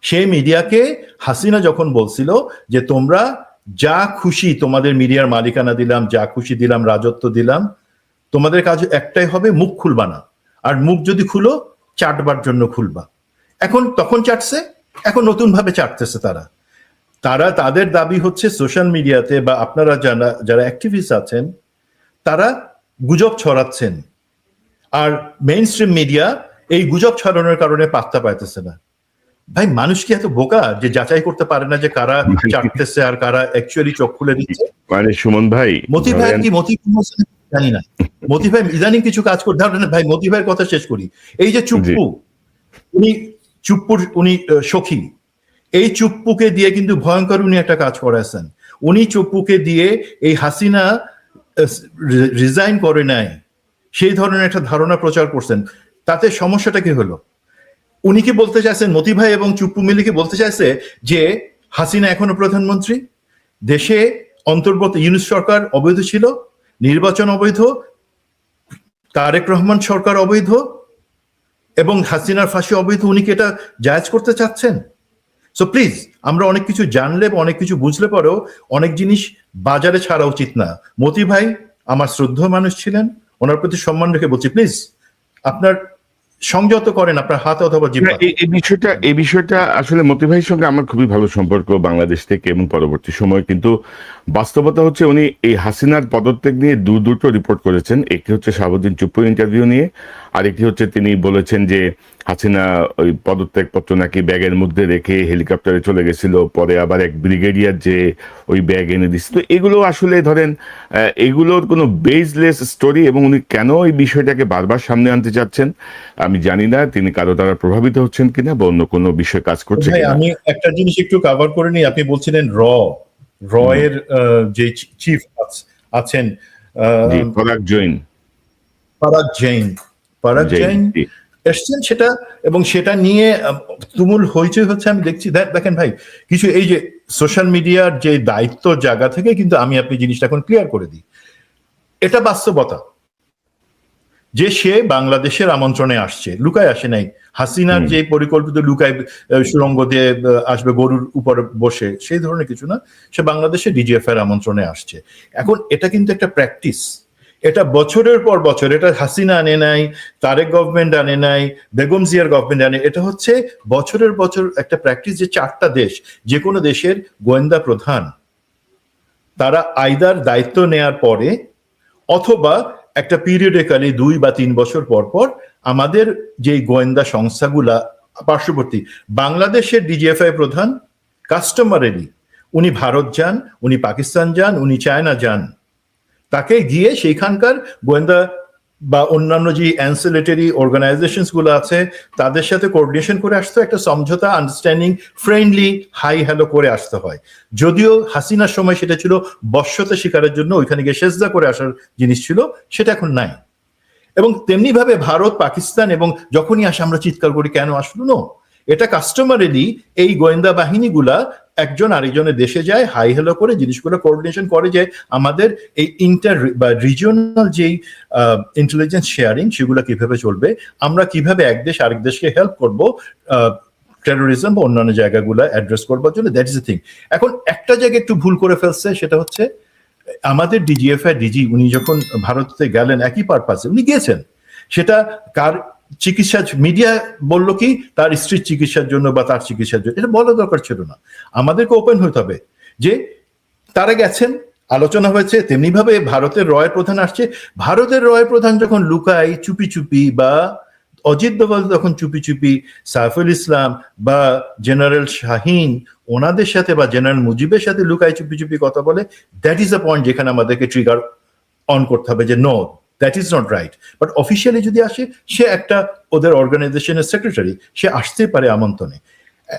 সেই মিডিয়াকে হাসিনা যখন বলছিল যে তোমরা যা খুশি তোমাদের মিডিয়ার মালিকানা দিলাম, যা খুশি দিলাম, রাজত্ব দিলাম, তোমাদের কাজ একটাই হবে, মুখ খুলবা না, আর মুখ যদি খুলো চাটবার জন্য খুলবা। তখন চাটছে, এখন নতুন ভাবে চাটতেছে তারা তাদের দাবি হচ্ছে সোশ্যাল মিডিয়াতে বা আপনারা যারা অ্যাক্টিভিস্ট আছেন তারা গুজব ছড়াচ্ছেন, আর মেইন স্ট্রিম মিডিয়া এই গুজব ছড়ানোর কারণে পাত্তা পাইতেছে না। ভাই, মানুষ কি এত বোকা যে যাচাই করতে পারে না যে কারা চাটতেছে আর কারা অ্যাকচুয়ালি চোখ খুলে দিচ্ছে? মানে সুমন ভাই, মতি ভাই কি জানি না, মতি ভাই ইদানিং কিছু কাজ করে ধরেন। ভাই মতি ভাইয়ের কথা শেষ করি। এই যে উনি সখী, এই চুপ্পুকে দিয়ে কিন্তু ভয়ঙ্কর উনি একটা কাজ করেছেন। উনি চুপ্পুকে দিয়ে এই হাসিনা রিজাইন করে নাই সেই ধরনের একটা ধারণা প্রচার করছেন। তাতে সমস্যাটা কি হলো? উনি কি বলতে চাইছেন, মতি ভাই এবং চুপ্পু মিলে কি বলতে চাইছে যে হাসিনা এখনো প্রধানমন্ত্রী, দেশে অন্তর্বর্তী ইউনূস সরকার অবৈধ ছিল, নির্বাচন অবৈধ, তারেক রহমান সরকার অবৈধ এবং হাসিনার ফাঁসি অবৈধ? উনি কি এটা জায়েজ করতে চাচ্ছেন? সো প্লিজ, আমরা অনেক কিছু জানলে অনেক কিছু বুঝলে পরেও অনেক জিনিস বাজারে ছাড়া উচিত না। মতি ভাই আমার শ্রদ্ধেয় মানুষ ছিলেন, ওনার প্রতি সম্মান রেখে বলছি, প্লিজ আপনার সংযত করেন আপনার হাত অথবা জিহ্বা। এই বিষয়টা আসলে মতি ভাইয়ের সঙ্গে আমার খুবই ভালো সম্পর্ক বাংলাদেশ থেকে এবং পরবর্তী সময়, কিন্তু বাস্তবতা হচ্ছে উনি এই হাসিনার পদত্যাগ নিয়ে দুটো রিপোর্ট করেছেন। একটি হচ্ছে শাহাবুদ্দিন চুপ্পুর ইন্টারভিউ নিয়ে, আর একটি হচ্ছে তিনি বলেছেন যে হাসিনা ওই পদত্যাগপত্র নাকি ব্যাগের মধ্যে রেখে হেলিকপ্টারে চলে গেছিল, পরে আবার এক ব্রিগেডিয়ার যে ওই ব্যাগ এনে দিচ্ছিল। এগুলো আসলে ধরেন এগুলোর কোনো বেসলেস স্টোরি, এবং উনি কেন এই বিষয়টাকে বারবার সামনে আনতে চাচ্ছেন আমি জানি না। তিনি কারো দ্বারা প্রভাবিত হচ্ছেন কিনা বা অন্য কোনো বিষয় কাজ করছে কিনা। আমি একটা জিনিস একটু কভার করে নিই। আপনি বলছিলেন র এর যে চিফ আছেন পরাগ জৈন এসছেন সেটা, এবং সেটা নিয়ে তুমুল হইচই হচ্ছে। আমি দেখছি, দেখেন ভাই, কিছু এই যে সোশ্যাল মিডিয়ার যে দায়িত্ব জায়গা থেকে কিন্তু আপনি জিনিসটা এখন ক্লিয়ার করে দিই। এটা বাস্তবতা যে সে বাংলাদেশের আমন্ত্রণে আসছে, লুকায় আসে নাই। হাসিনার যে পরিকল্পিত লুকায় সুড়ঙ্গ দিয়ে আসবে গরুর উপর বসে, সেই ধরনের কিছু না। সে বাংলাদেশে ডিজিএফ এর আমন্ত্রণে আসছে। এখন এটা কিন্তু একটা প্র্যাকটিস, এটা বছরের পর বছর, এটা হাসিনা আনে নাই, তারেক গভর্নমেন্ট আনে নাই, বেগম জিয়ার গভর্নমেন্ট আনে, এটা হচ্ছে বছরের বছর একটা প্র্যাকটিস যে চারটা দেশ, যে কোনো দেশের গোয়েন্দা প্রধান তারা আইদার দায়িত্ব নেয়ার পরে অথবা একটা পিরিয়ডিক্যালি 2 বা 3 বছর পর পর আমাদের যে গোয়েন্দা সংস্থাগুলা পার্শ্ববর্তী, বাংলাদেশের ডিজিএফআই প্রধান কাস্টমারেরই উনি ভারত যান, উনি পাকিস্তান যান, উনি চায়না যান, তাকে গিয়ে সেইখানকার গোয়েন্দা বা অন্যান্য যে অ্যান্সিলেটরি অর্গানাইজেশনস গুলো আছে তাদের সাথে কোঅর্ডিনেশন করে আসতে, একটা সমঝোতা, আন্ডারস্ট্যান্ডিং, ফ্রেন্ডলি, হাই হ্যালো করে আসতে হয়। যদিও হাসিনার সময় সেটা ছিল বশ্যতা শিকারের জন্য ওইখানে গিয়ে সেজদা করে আসার জিনিস ছিল, সেটা এখন নাই। এবং তেমনি ভাবে ভারত, পাকিস্তান, এবং যখনই আসে আমরা চিৎকার করি কেন আসলো না, এটা কাস্টমারেরই এই গোয়েন্দা বাহিনীগুলা একজন আরেকজনের দেশে যায়, হাই হ্যালো করে জিনিসগুলো কোঅর্ডিনেশন করে, যে আমাদের এই ইন্টার বা রিজিওনাল যেই ইন্টেলিজেন্স শেয়ারিং সেগুলো কিভাবে চলবে, আমরা কিভাবে এক দেশ আরেক দেশকে হেল্প করব টেরোরিজম বা অন্যান্য জায়গাগুলো অ্যাড্রেস করবার জন্য। That is the thing. এখন একটা জায়গায় একটু ভুল করে ফেলছে, সেটা হচ্ছে আমাদের ডিজিএফআই ডিজি উনি যখন ভারতে গেলেন একই পারপাসে উনি গিয়েছেন, সেটা কার চিকিৎসা, মিডিয়া বলল কি তার স্ত্রীর চিকিৎসার জন্য বা তার চিকিৎসার জন্য, এটা বলা দরকার ছিল না। আমাদেরকে ওপেন হতে হবে যে তারা গেছেন, আলোচনা হয়েছে। তেমনি ভাবে ভারতের রয়ের প্রধান আসছে, ভারতের রয়ের প্রধান যখন লুকায় চুপি চুপি, বা অজিত দোভাল যখন চুপি চুপি সাইফুল ইসলাম বা জেনারেল শাহিন ওনাদের সাথে বা জেনারেল মুজিবের সাথে লুকায় চুপি চুপি কথা বলে, দ্যাট ইজ দ্য পয়েন্ট যেখানে আমাদেরকে ট্রিগার অন করতে হবে যে no, that is not right. But officially যদি আসে, সে একটা ওদের অর্গানাইজেশনের সেক্রেটারি, সে আসতেই পারে আমন্ত্রণে।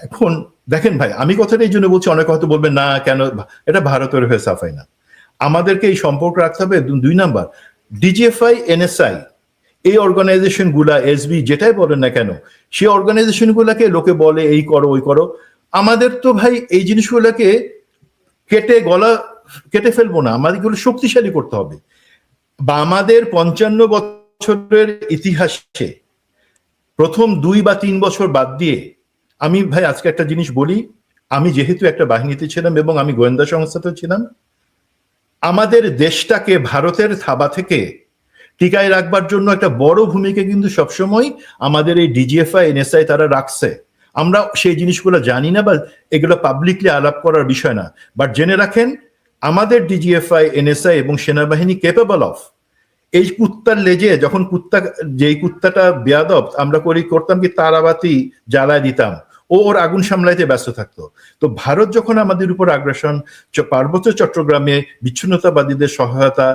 এখন দেখেন ভাই, আমি কথাটা এই জন্য বলছি, অনেকে হয়তো বলবেন না কেন, এটা ভারতের হয়ে সাফাই না। আমাদেরকে এই সম্পর্ক রাখতে হবে। 2 নাম্বার, ডিজিএফআই, এনএসআই, এই অর্গানাইজেশন গুলা, এসবি, যেটাই বলেন না কেন, সেই অর্গানাইজেশন গুলাকে লোকে বলে এই করো ওই করো। আমাদের তো ভাই এই জিনিসগুলোকে কেটে গলা কেটে ফেলবো না, আমাদের এগুলো শক্তিশালী করতে হবে। বা আমাদের 55 বছরের ইতিহাসে প্রথম 2 বা 3 বছর বাদ দিয়ে, আমি ভাই আজকে একটা জিনিস বলি, আমি যেহেতু একটা বাহিনীতে ছিলাম এবং আমি গোয়েন্দা সংস্থাতে ছিলাম, আমাদের দেশটাকে ভারতের থাবা থেকে টিকায় রাখবার জন্য একটা বড় ভূমিকা কিন্তু সবসময় আমাদের এই ডিজিএফআই এনএসআই তারা রাখছে। আমরা সেই জিনিসগুলো জানি না বা এগুলো পাবলিকলি আলাপ করার বিষয় না, বাট জেনে রাখেন আমাদের ডিজিএফআই এনএসআই এবং সেনাবাহিনী কেপেবল অফ এই কুত্তার লেজে, যখন যেই কুত্তাটা বেয়াদব আমরা করতাম কি তারাবাতি জ্বালায় দিতাম, ওর আগুন সামলাইতে ব্যস্ত থাকতো। তো ভারত যখন আমাদের উপর আগ্রাসন, পার্বত্য চট্টগ্রামে বিচ্ছিন্নতাবাদীদের সহায়তা,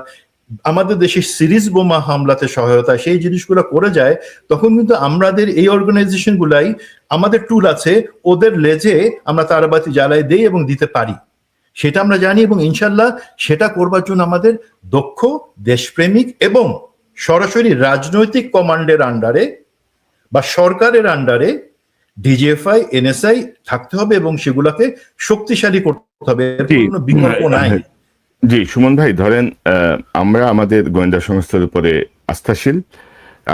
আমাদের দেশে সিরিজ বোমা হামলাতে সহায়তা, সেই জিনিসগুলো করে যায়, তখন কিন্তু আমাদের এই অর্গানাইজেশন গুলাই আমাদের টুল আছে, ওদের লেজে আমরা তারাবাতি জ্বালাই দেই এবং দিতে পারি, সেটা আমরা জানি। এবং ইনশাল্লাহ সেটা করবার জন্য আমাদের দক্ষ, দেশপ্রেমিক এবং সরাসরি রাজনৈতিক কমান্ডের আন্ডারে বা সরকারের আন্ডারে ডিজিএফআই এনএসআই থাকতে হবে এবং সেগুলোকে শক্তিশালী করতে হবে, এর কোনো বিকল্প নাই। জি সুমন ভাই, ধরেন আমরা আমাদের গোয়েন্দা সংস্থার উপরে আস্থাশীল,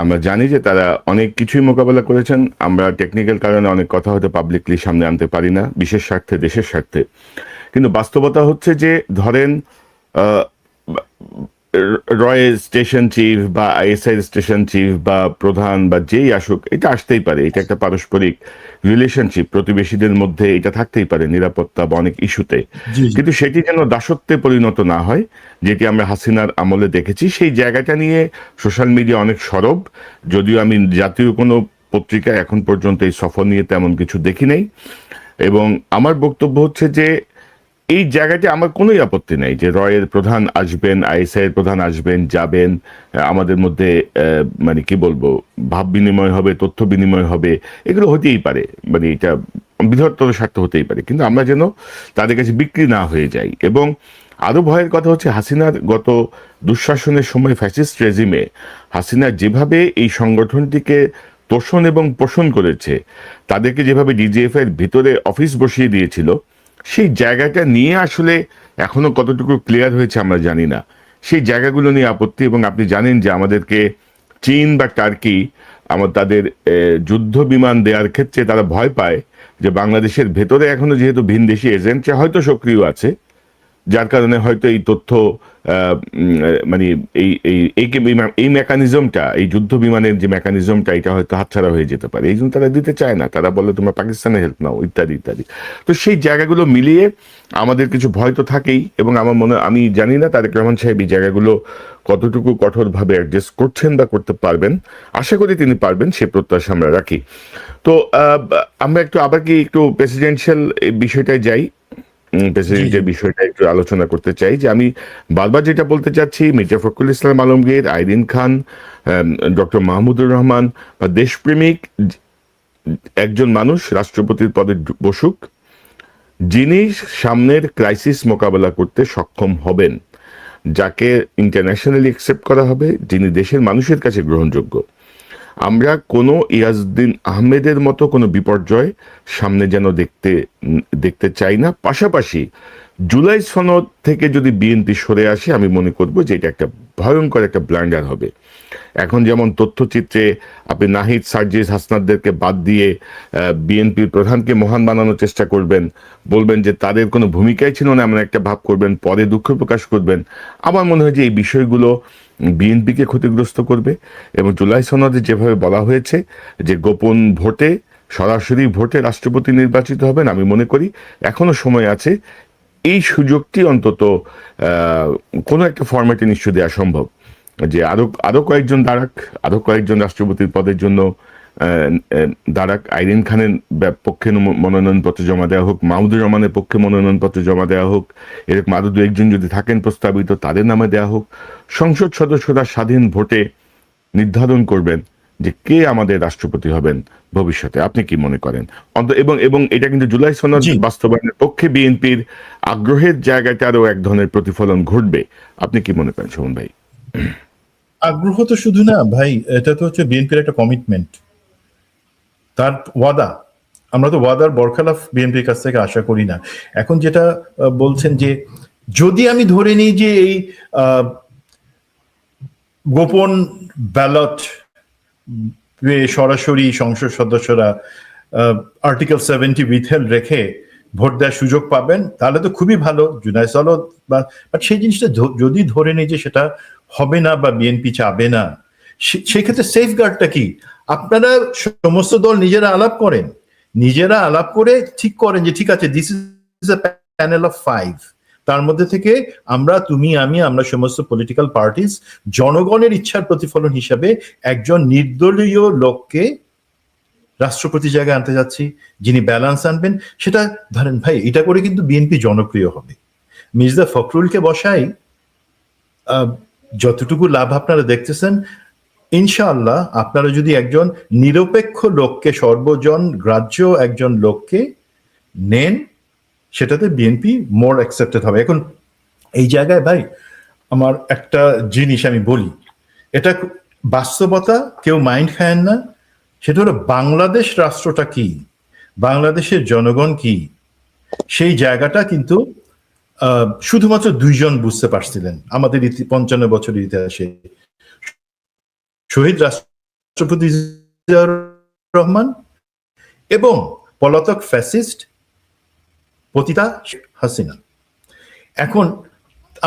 আমরা জানি যে তারা অনেক কিছুই মোকাবেলা করেছেন। আমরা টেকনিক্যাল কারণে অনেক কথা হয়তো পাবলিকলি সামনে আনতে পারি না, বিশেষ স্বার্থে, দেশের স্বার্থে। কিন্তু বাস্তবতা হচ্ছে যে ধরেন রয়ের স্টেশন চিফ বা আইএসআই স্টেশন চিফ বা প্রধান বা যেই আসুক, এটা আসতেই পারে, এটা একটা পারস্পরিক রিলেশনশিপ, প্রতিবেশীদের মধ্যে এটা থাকতেই পারে নিরাপত্তা বা অনেক ইস্যুতে। কিন্তু সেটি যেন দাসত্বে পরিণত না হয়, যেটি আমরা হাসিনার আমলে দেখেছি। সেই জায়গাটা নিয়ে সোশ্যাল মিডিয়া অনেক সরব, যদিও আমি জাতীয় কোনো পত্রিকায় এখন পর্যন্ত এই সফর নিয়ে তেমন কিছু দেখি নাই। এবং আমার বক্তব্য হচ্ছে যে এই জায়গাটি আমার কোনোই আপত্তি নাই যে রয়ের প্রধান আসবেন, আইএসআই এর প্রধান আসবেন, যাবেন, আমাদের মধ্যে মানে কি বলবো, ভাব বিনিময় হবে, তথ্য বিনিময় হবে, এগুলো হতেই পারে, মানে এটা বৃহত্তর স্বার্থ হতেই পারে। কিন্তু আমরা যেন তাদের কাছে বিক্রি না হয়ে যাই। এবং আরো ভয়ের কথা হচ্ছে হাসিনার গত দুঃশাসনের সময় ফ্যাসিস্ট রেজিমে হাসিনা যেভাবে এই সংগঠনটিকে তোষণ এবং পোষণ করেছে, তাদেরকে যেভাবে ডিজিএফআই এর ভিতরে অফিস বসিয়ে দিয়েছিল, সেই জায়গাটা নিয়ে আসলে এখনো কতটুকু ক্লিয়ার হয়েছে আমরা জানি না। সেই জায়গাগুলো নিয়ে আপত্তি। এবং আপনি জানেন যে আমাদেরকে চীন বা টার্কি তাদের যুদ্ধ বিমান দেওয়ার ক্ষেত্রে তারা ভয় পায় যে বাংলাদেশের ভেতরে এখনো যেহেতু ভিনদেশি এজেন্ট হয়তো সক্রিয় আছে, যার কারণে হয়তো এই তথ্য মানে এই মেকানিজমটা, এই যুদ্ধ বিমানের যে মেকানিজমটা, এটা হয়তো হাতছাড়া হয়ে যেতে পারে। এই জন্য তারা দিতে চায় না, তারা বলে তোমরা পাকিস্তানে হেল্প নাও, ইত্যাদি ইত্যাদি। তো সেই জায়গাগুলো মিলিয়ে আমাদের কিছু ভয় তো থাকেই। এবং আমার আমি জানি না তারেক রহমান সাহেব এই জায়গাগুলো কতটুকু কঠোরভাবে অ্যাডজাস্ট করছেন বা করতে পারবেন। আশা করি তিনি পারবেন, সে প্রত্যাশা আমরা রাখি। তো আমরা আবার কি একটু প্রেসিডেন্সিয়াল বিষয়টায় যাই, প্রেসিডেন্টের বিষয়টা একটু আলোচনা করতে চাই। যে আমি বারবার যেটা বলতে চাচ্ছি, মির্জা ফখরুল ইসলাম আলমগীর, আইরিন খান, ডক্টর মাহমুদুর রহমান বা দেশপ্রেমিক একজন মানুষ রাষ্ট্রপতির পদে বসুক, যিনি সামনের ক্রাইসিস মোকাবেলা করতে সক্ষম হবেন, যাকে ইন্টারন্যাশনালি অ্যাকসেপ্ট করা হবে, যিনি দেশের মানুষের কাছে গ্রহণযোগ্য। আমরা কোনো ইয়াজউদ্দিন আহমেদের মতো কোনো বিপর্যয় সামনে যেন দেখতে চাই না। পাশাপাশি জুলাই সনদ থেকে যদি বিএনপি সরে আসে, আমি মনে করব যে এটা একটা ভয়ঙ্কর একটা ব্লান্ডার হবে। এখন যেমন তথ্যচিত্রে আপনি নাহিদ, সার্জিস, হাসনাতদেরকে বাদ দিয়ে বিএনপির প্রধানকে মহান বানানোর চেষ্টা করবেন, বলবেন যে তাদের কোনো ভূমিকাই ছিল না এমন একটা ভাব করবেন, পরে দুঃখ প্রকাশ করবেন। আমার মনে হয় যে এই বিষয়গুলো বিএনপিকে ক্ষতিগ্রস্ত করবে। এবং জুলাই সনদে যেভাবে বলা হয়েছে যে গোপন ভোটে, সরাসরি ভোটে রাষ্ট্রপতি নির্বাচিত হবেন, আমি মনে করি এখনো সময় আছে, এই সুযোগটি অন্তত কোনো একটা ফরম্যাটে নিশ্চয় দেওয়া সম্ভব, যে আরো কয়েকজন দাঁড়াক, আরো কয়েকজন রাষ্ট্রপতির পদের জন্য দাঁড়াক। আইরিন খানের পক্ষে মনোনয়নপত্র জমা দেওয়া হোক, মাহমুদুর রহমানের পক্ষে মনোনয়নপত্র জমা দেওয়া হোক, এরকম আরো দু একজন যদি থাকেন প্রস্তাবিত, তাদের নামে দেওয়া হোক। সংসদ সদস্যরা স্বাধীন ভোটে নির্ধারণ করবেন যে কে আমাদের রাষ্ট্রপতি হবেন ভবিষ্যতে। আপনি কি মনে করেন? এবং এটা কিন্তু জুলাই সনদ বাস্তবায়নের পক্ষে বিএনপির আগ্রহের জায়গাটা আরো এক ধরনের প্রতিফলন ঘটবে। আপনি কি মনে করেন সুমন ভাই? আগ্রহ তো শুধু না ভাই, এটা তো হচ্ছে বিএনপির একটা কমিটমেন্ট, তার ওয়াদা। আমরা তো ওয়াদার বরখালাফ বিএনপির কাছ থেকে আশা করি না। এখন যেটা বলছেন যে যদি আমি ধরে নিই যে এই গোপন ব্যালট সরাসরি সংসদ সদস্যরা আর্টিকেল 70 উইথহেল্ড রেখে ভোট দেওয়ার সুযোগ পাবেন, তাহলে তো খুবই ভালো। জুনায়েদ সনদ বা সেই জিনিসটা যদি ধরে নেই যে সেটা হবে না বা বিএনপি চাবে না, সেই ক্ষেত্রে সেফগার্ডটা কি? আপনারা সমস্ত দল নিজেরা আলাপ করেন, নিজেরা আলাপ করে ঠিক করেন যে ঠিক আছে, this is a panel of 5, তার মধ্যে থেকে আমরা, তুমি, আমরা সমস্ত পলিটিক্যাল পার্টিস জনগণের ইচ্ছার প্রতিফলন হিসাবে একজন নির্দলীয় লোককে রাষ্ট্রপতি জায়গায় আনতে যাচ্ছি, যিনি ব্যালেন্স আনবেন। সেটা ধরেন ভাই, এটা করে কিন্তু বিএনপি জনপ্রিয় হবে। মির্জা ফখরুলকে বসাই যতটুকু লাভ আপনারা দেখতেছেন, ইনশাআল্লাহ আপনারা যদি একজন নিরপেক্ষ লোককে, সর্বজন গ্রাহ্য একজন লোককে নেন, সেটাতে বিএনপি মোর অ্যাকসেপ্টেড হবে। এখন এই জায়গায় ভাই আমার একটা জিনিস আমি বলি, এটা বাস্তবতা, কেউ মাইন্ড খায়েন না। সেটা হলো বাংলাদেশ রাষ্ট্রটা কি, বাংলাদেশের জনগণ কি, সেই জায়গাটা কিন্তু শুধুমাত্র দুইজন বুঝতে পারছিলেন আমাদের 55 বছরের ইতিহাসে, শহীদ রাষ্ট্রপতি জিয়াউর রহমান এবং পলাতক ফ্যাসিস্ট পতিতা হাসিনা। এখন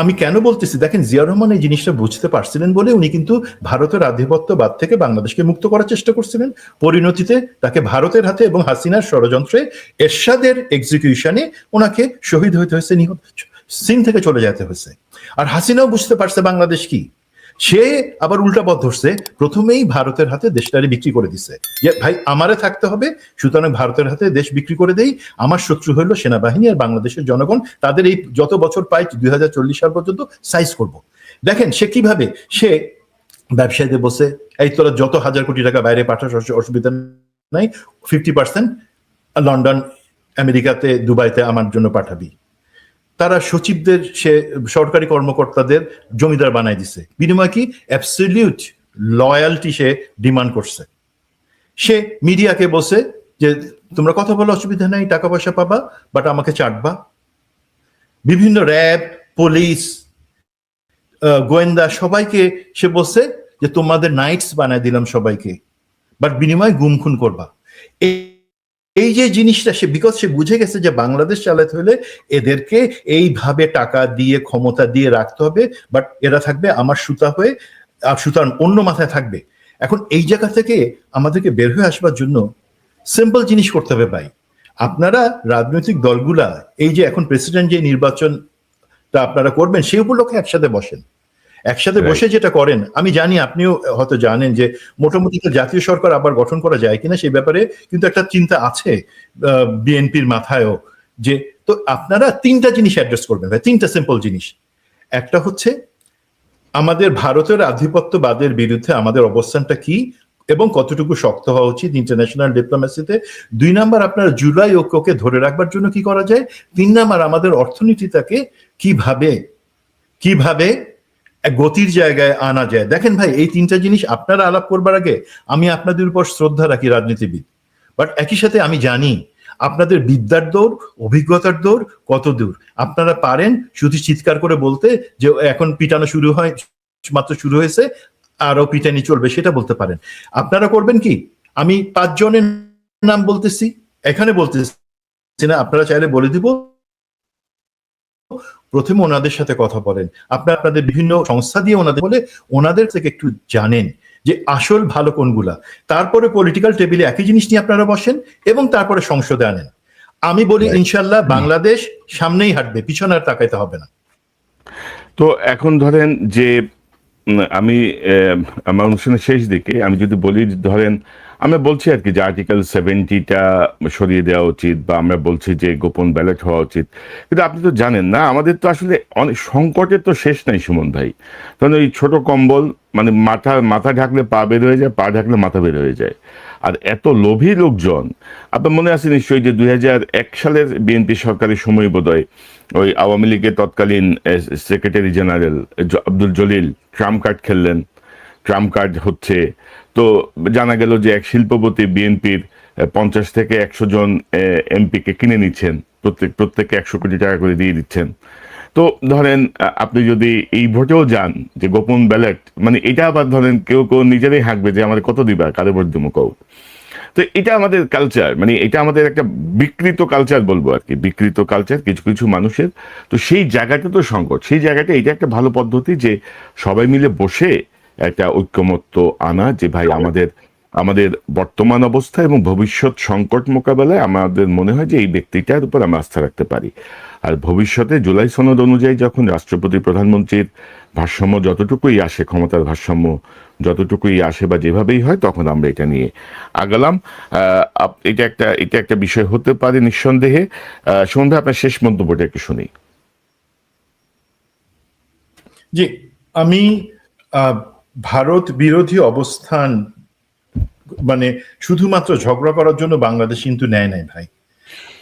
আমি কেন বলতেছি, দেখেন জিয়াউর রহমান এই জিনিসটা বুঝতে পারছিলেন বলে উনি কিন্তু ভারতের আধিপত্যবাদ থেকে বাংলাদেশকে মুক্ত করার চেষ্টা করছিলেন। পরিণতিতে তাকে ভারতের হাতে এবং হাসিনার ষড়যন্ত্রে, এরশাদের এক্সিকিউশনে ওনাকে শহীদ হইতে হয়েছে, নিহত সিন থেকে চলে যেতে হয়েছে। আর হাসিনাও বুঝতে পারছে বাংলাদেশ কি, সে আবার উল্টা পথ ধরছে, প্রথমেই ভারতের হাতে দেশটারে বিক্রি করে দিছে যে ভাই আমারে থাকতে হবে, সুতরাং ভারতের হাতে দেশ বিক্রি করে দেই। আমার শত্রু হইল সেনাবাহিনী আর বাংলাদেশের জনগণ, তাদের এই যত বছর পাই 2040 সাল পর্যন্ত সাইজ করব। দেখেন সে কিভাবে, সে ব্যবসায়ীদের বসে, এই তোরা যত হাজার কোটি টাকা বাইরে পাঠাস অসুবিধা নাই, 50% লন্ডন, আমেরিকাতে, দুবাইতে আমার জন্য পাঠাবি। তারা সচিবদের, সে সরকারি কর্মকর্তাদের জমিদার বানাই দিছে, বিনিময় কি অ্যাবসলিউট লয়ালটি সে ডিমান্ড করছে। সে মিডিয়াকে বসে যে তোমরা কথা বলো, অসুবিধা নাই, টাকা পয়সা পাবা, বাট আমাকে চাটবা। বিভিন্ন র্যাব, পুলিশ, গোয়েন্দা সবাইকে সে বসে যে তোমাদের নাইটস বানায় দিলাম সবাইকে, বাট বিনিময় গুম খুন করবা। এই যে জিনিসটা, সে বিকজ সে বুঝে গেছে যে বাংলাদেশ চালাতে হলে এদেরকে এইভাবে টাকা দিয়ে, ক্ষমতা দিয়ে রাখতে হবে, বাট এরা থাকবে আমার সুতা হয়ে, আর সুতার অন্য মাথায় থাকবে। এখন এই জায়গা থেকে আমাদেরকে বের হয়ে আসবার জন্য সিম্পল জিনিস করতে হবে ভাই। আপনারা রাজনৈতিক দলগুলা এই যে এখন প্রেসিডেন্ট যে নির্বাচনটা আপনারা করবেন, সেই উপলক্ষে একসাথে বসেন, একসাথে বসে যেটা করেন, আমি জানি আপনিও হয়তো জানেন যে মোটামুটি জাতীয় সরকার আবার গঠন করা যায় কিনা সেই ব্যাপারে কিন্তু একটা চিন্তা আছে বিএনপির মাথায়ও, যে তো আপনারা 3টা জিনিস অ্যাড্রেস করবেন ভাই, 3টা সিম্পল জিনিস। একটা হচ্ছে আমাদের ভারতের আধিপত্যবাদের বিরুদ্ধে আমাদের অবস্থানটা কি এবং কতটুকু শক্ত হওয়া উচিত ইন্টারন্যাশনাল ডিপ্লোমেসিতে। 2 নাম্বার আপনার জুলাই ঐক্যকে ধরে রাখবার জন্য কি করা যায়। 3 নাম্বার আমাদের অর্থনীতিটাকে কিভাবে গতির জায়গায় আনা যায়। দেখেন ভাই, এই 3টা জিনিস আপনারা আলাপ করবার আগে আমি আপনাদের উপর শ্রদ্ধা রাখি রাজনীতিবিদ, বাট একই সাথে আমি জানি আপনাদের বিদ্যার দৌড়, অভিজ্ঞতার দৌড় কত দূর। আপনারা পারেন শুধু চিৎকার করে বলতে যে এখন পিটানো মাত্র শুরু হয়েছে, আরো পিটানি চলবে, সেটা বলতে পারেন। আপনারা করবেন কি, আমি 5 জনের নাম বলতেছি, এখানে বলতেছি না, আপনারা চাইলে বলে দিব। প্রথমে ওনাদের সাথে কথা বলেন, আপনাদের বিভিন্ন সংস্থা দিয়ে ওনাদের বলে ওনাদের থেকে একটু জানেন যে আসল ভালো কোনগুলা। তারপরে পলিটিক্যাল টেবিলে একই জিনিস নিয়ে আপনারা বসেন এবং তারপরে সংসদে আনেন। আমি বলি ইনশাল্লাহ বাংলাদেশ সামনেই হাঁটবে, পিছনে আর তাকাইতে হবে না। তো এখন ধরেন যে আমি আমার অনুষ্ঠানের শেষ দিকে আমি যদি বলি, ধরেন আমরা বলছি আর কি যে আর্টিকেল 70টা সরিয়ে দেওয়া উচিত, বা আমরা বলছি যে গোপন ব্যালট হওয়া উচিত, কিন্তু আপনি তো জানেন না আমাদের তো আসলে অনেক সংকটের তো শেষ নাই সুমন ভাই। কারণ ওই ছোট কম্বল, মানে মাথা ঢাকলে পা বের হয়ে যায়, পা ঢাকলে মাথা বের হয়ে যায়। আর এত লোভী লোকজন, আপনার মনে আছে নিশ্চয়ই যে 2001 সালের বিএনপি সরকারের সময় বোধহয় ওই আওয়ামী লীগের তৎকালীন secretary general Abdul Jalil trump card খেললেন, ট্রাম্প কার্ড হচ্ছে। তো জানা গেল যে এক শিল্পপতি বিএনপির 50 থেকে 100 জন এমপিকে কিনে নিচ্ছেন, প্রত্যেককে 100 কোটি টাকা করে দিয়ে দিচ্ছেন। তো ধরেন আপনি যদি এই ভোটেও যান যে গোপন ব্যালট, মানে এটা আবার ধরেন কেউ কেউ নিজেরাই হাঁকবে যে আমার কত দিবা, কারে ভোট দিবো কও। তো এটা আমাদের কালচার, মানে এটা আমাদের একটা বিকৃত কালচার বলবো আর কি, বিকৃত কালচার কিছু কিছু মানুষের। তো সেই জায়গাটা তো সংকট, সেই জায়গাটা এটা একটা ভালো পদ্ধতি যে সবাই মিলে বসে একটা ঐক্যমত্য আনা, যে ভাই আমাদের আমাদের বর্তমান অবস্থা এবং ভবিষ্যৎ সংকট মোকাবেলায় আমাদের মনে হয় যে এই ব্যক্তিটার উপর আমরা আস্থা রাখতে পারি। আর ভবিষ্যতে জুলাই সনদ অনুযায়ী যখন রাষ্ট্রপতি প্রধানমন্ত্রীর ভারসাম্য যতটুকুই আসে, ক্ষমতার ভারসাম্য যতটুকুই আসে বা যেভাবেই হয়, তখন আমরা এটা নিয়ে আগালাম। এটা একটা বিষয় হতে পারে নিঃসন্দেহে। সন্ধ্যা আপনার শেষ মন্তব্যটা একটু শুনি। জি, আমি ভারত বিরোধী অবস্থান মানে শুধুমাত্র ঝগড়া করার জন্য বাংলাদেশ কিন্তু নেয় নাই ভাই।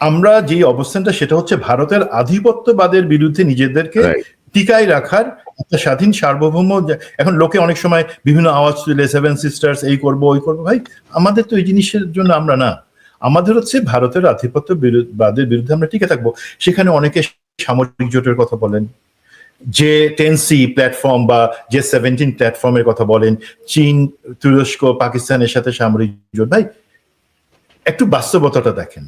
আমরা যে অবস্থানটা, সেটা হচ্ছে ভারতের আধিপত্যবাদের বিরুদ্ধে নিজেদেরকে টিকায় রাখার একটা স্বাধীন সার্বভৌম। এখন লোকে অনেক সময় বিভিন্ন আওয়াজ তুলে সেভেন সিস্টার্স এই করবো ওই করবো, ভাই আমাদের তো এই জিনিসের জন্য আমরা না। আমাদের হচ্ছে ভারতের আধিপত্যবাদের বিরুদ্ধে আমরা টিকে থাকবো। সেখানে অনেকে সামরিক জোটের কথা বলেন, যে 10C প্ল্যাটফর্ম বা যে 17 প্ল্যাটফর্মের কথা বলেন, চীন, তুরস্ক, পাকিস্তানের সাথে সামরিক জোট। ভাই একটু বাস্তবতাটা দেখেন।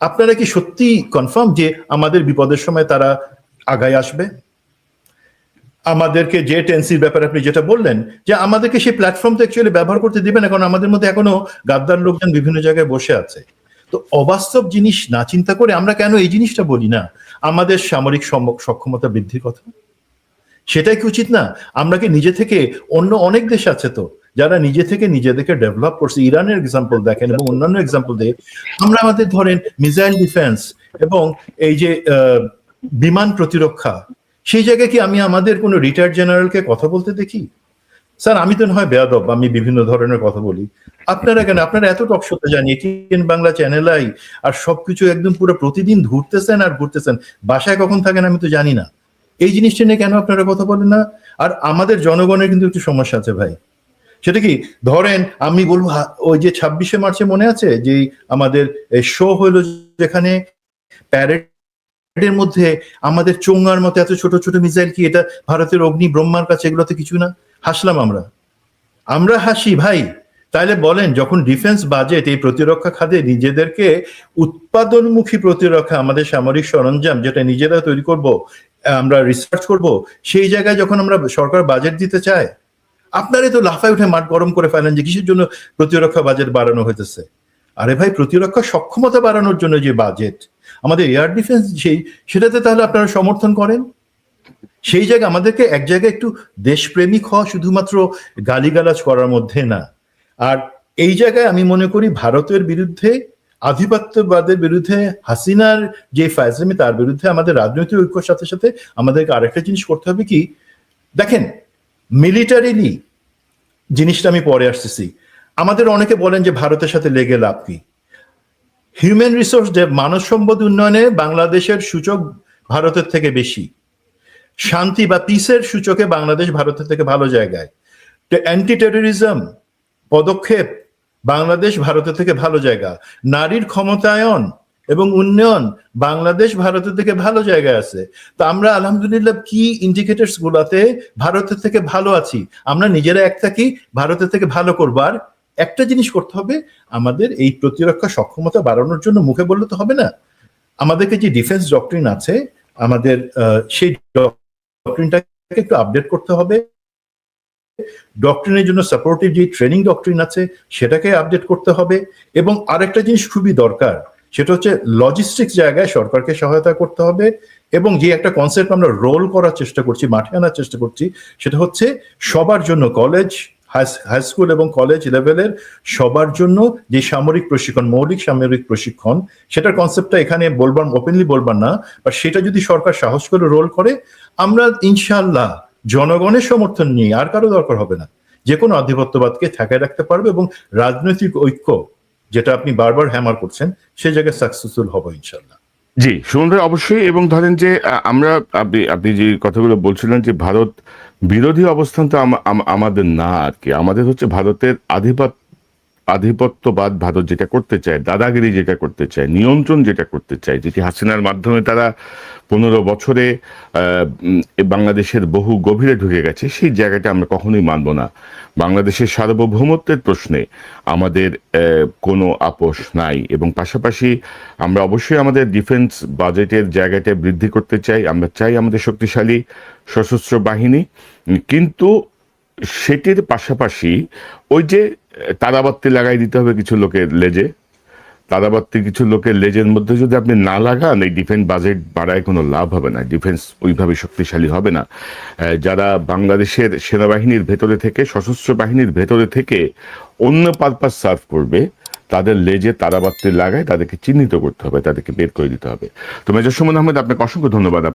আপনারা কি সত্যি কনফার্ম যে আমাদের বিপদের সময় তারা আগায় আসবে? আমাদেরকে যে 10Cর ব্যাপারে আপনি যেটা বললেন, যে আমাদেরকে সেই প্ল্যাটফর্মটা অ্যাকচুয়ালি ব্যবহার করতে দিবেন, এখন আমাদের মধ্যে এখনো গাদ্দার লোকজন বিভিন্ন জায়গায় বসে আছে। তো অবাস্তব জিনিস না চিন্তা করে আমরা কেন এই জিনিসটা বলি না, আমাদের সামরিক সক্ষমতা বৃদ্ধির কথা? সেটাই কি উচিত না? আমরা কি নিজে থেকে, অন্য অনেক দেশ আছে তো যারা নিজে থেকে নিজেদেরকে ডেভেলপ করছে, ইরানের এক্সাম্পল দেখেন এবং অন্যান্য এক্সাম্পল দিয়ে আমরা আমাদের ধরেন মিসাইল ডিফেন্স এবং এই যে বিমান প্রতিরক্ষা, সেই জায়গায় কি আমি আমাদের কোনো রিটায়ার্ড জেনারেলকে কথা বলতে দেখি? স্যার আমি তো হয় বেয়াদব, আমি বিভিন্ন ধরনের কথা বলি, আপনারা কেন? আপনারা এত টক শোতে জানি, এটিএন বাংলা চ্যানেল আই, আর সবকিছু একদম পুরো প্রতিদিন ঘুরতেছেন আর ঘুরতেছেন, বাসায় কখন থাকেন আমি তো জানি না। এই জিনিসটা নিয়ে কেন আপনারা কথা বলেন না? আর আমাদের জনগণের কিন্তু একটু সমস্যা আছে ভাই। সেটা কি, ধরেন আমি বলবো ওই যে 26শে মার্চে মনে আছে যে আমাদের শো হইলো, যেখানে প্যারেডের মধ্যে আমাদের চোঙার মতো এত ছোট ছোট মিসাইল, কি এটা ভারতের অগ্নি ব্রহ্মার কাছে এগুলোতে কিছু না? হাসলাম আমরা হাসি ভাই। তাইলে বলেন, যখন ডিফেন্স বাজেট, এই প্রতিরক্ষা খাতে নিজেদেরকে উৎপাদনমুখী প্রতিরক্ষা, আমাদের সামরিক সরঞ্জাম যেটা নিজেরা তৈরি করব, আমরা রিসার্চ করব, সেই জায়গায় যখন আমরা সরকার বাজেট দিতে চায়, আপনারাই তো লাফায় উঠে মাঠ গরম করে ফেলেন যে কিসের জন্য প্রতিরক্ষা বাজেট বাড়ানো হইতেছে। আরে ভাই, প্রতিরক্ষা সক্ষমতা বাড়ানোর জন্য যে বাজেট, আমাদের এয়ার ডিফেন্স, সেটাতে তাহলে আপনারা সমর্থন করেন। সেই জায়গায় আমাদেরকে এক জায়গায় একটু দেশপ্রেমিক হওয়া, শুধুমাত্র গালিগালাজ করার মধ্যে না। আর এই জায়গায় আমি মনে করি ভারতের বিরুদ্ধে, আধিপত্যবাদের বিরুদ্ধে, হাসিনার যে ফায়জামি, তার বিরুদ্ধে আমাদের রাজনৈতিক ঐক্যর সাথে সাথে আমাদেরকে আরেকটা জিনিস করতে হবে কি, দেখেন মিলিটারিলি জিনিসটা আমি পরে আসতেছি। আমাদের অনেকে বলেন যে ভারতের সাথে লেগে লাভ কি? হিউম্যান রিসোর্স, মানব সম্পদ উন্নয়নে বাংলাদেশের সূচক ভারতের থেকে বেশি। শান্তি বা পিসের সূচকে বাংলাদেশ ভারতের থেকে ভালো জায়গায়। অ্যান্টি টেরোরিজম পদক্ষেপ, বাংলাদেশ ভারতের থেকে ভালো জায়গা। নারীর ক্ষমতায়ন এবং উন্নয়ন, বাংলাদেশ ভারতের থেকে ভালো জায়গায় আছে। তো আমরা আলহামদুলিল্লাহ কি ইন্ডিকেটরস গুলাতে ভারতের থেকে ভালো আছি, আমরা নিজেরা এক থাকি, ভারতের থেকে ভালো করবার একটা জিনিস করতে হবে, আমাদের এই প্রতিরক্ষা সক্ষমতা বাড়ানোর জন্য মুখে বললে তো হবে না। আমাদেরকে যে ডিফেন্স ডক্ট্রিন আছে, আমাদের সেই ডক্ট্রিনটাকে একটু আপডেট করতে হবে। ডক্ট্রিনের জন্য সাপোর্টিভ যে ট্রেনিং ডক্ট্রিন আছে, সেটাকে আপডেট করতে হবে। এবং আরেকটা জিনিস খুবই দরকার, সেটা হচ্ছে লজিস্টিক্স জায়গায় সরকারকে সহায়তা করতে হবে। এবং যে একটা কনসেপ্ট আমরা রোল করার চেষ্টা করছি, মাঠে আনার চেষ্টা করছি, সেটা হচ্ছে সবার জন্য, কলেজ, হাই স্কুল এবং কলেজ লেভেলের সবার জন্য যে সামরিক প্রশিক্ষণ, মৌলিক সামরিক প্রশিক্ষণ, সেটার কনসেপ্টটা এখানে বলবার, ওপেনলি বলবার না, বা সেটা যদি সরকার সাহস করে রোল করে, আমরা ইনশাআল্লাহ জনগণের সমর্থন নিয়ে, আর কারো দরকার হবে না, যে কোনো আধিপত্যবাদকে ঠেকায় রাখতে পারবে এবং রাজনৈতিক ঐক্য, যেটা আপনি বারবার হ্যামার করছেন, সে জায়গায় সাকসেসফুল হবে ইনশাআল্লাহ। জি, সুমন ভাই, অবশ্যই। এবং ধরেন যে আমরা, আপনি যে কথাগুলো বলছিলেন যে ভারত বিরোধী অবস্থান তো আমাদের না আর কি, আমাদের হচ্ছে ভারতের আধিপত্যবাদ ভারত যেটা করতে চায়, দাদাগিরি যেটা করতে চায়, নিয়ন্ত্রণ যেটা করতে চায়, যেটি হাসিনার মাধ্যমে তারা 15 বছরে বাংলাদেশের বহু গভীরে ঢুকে গেছে, সেই জায়গাটা আমরা কখনোই মানব না। বাংলাদেশের সার্বভৌমত্বের প্রশ্নে আমাদের কোনো আপোষ নাই, এবং পাশাপাশি আমরা অবশ্যই আমাদের ডিফেন্স বাজেটের জায়গাটা বৃদ্ধি করতে চাই। আমরা চাই আমাদের শক্তিশালী সশস্ত্র বাহিনী, কিন্তু সেটির পাশাপাশি ওই যে তারাবাতি লাগাই দিতে হবে কিছু লোকের লেজে, তারাবাতি কিছু লোকের লেজের মধ্যে যদি আপনি না লাগান, এই ডিফেন্স বাজেট বাড়ায় কোনো লাভ হবে না, ডিফেন্স ওইভাবে শক্তিশালী হবে না। যারা বাংলাদেশের সেনাবাহিনীর ভেতরে থেকে, সশস্ত্র বাহিনীর ভেতরে থেকে অন্য পারপাস সার্ভ করবে, তাদের লেজে তারাবাতি লাগায় তাদেরকে চিহ্নিত করতে হবে, তাদেরকে বের করে দিতে হবে। তো মেজর সুমন আহমেদ, আপনাকে অসংখ্য ধন্যবাদ।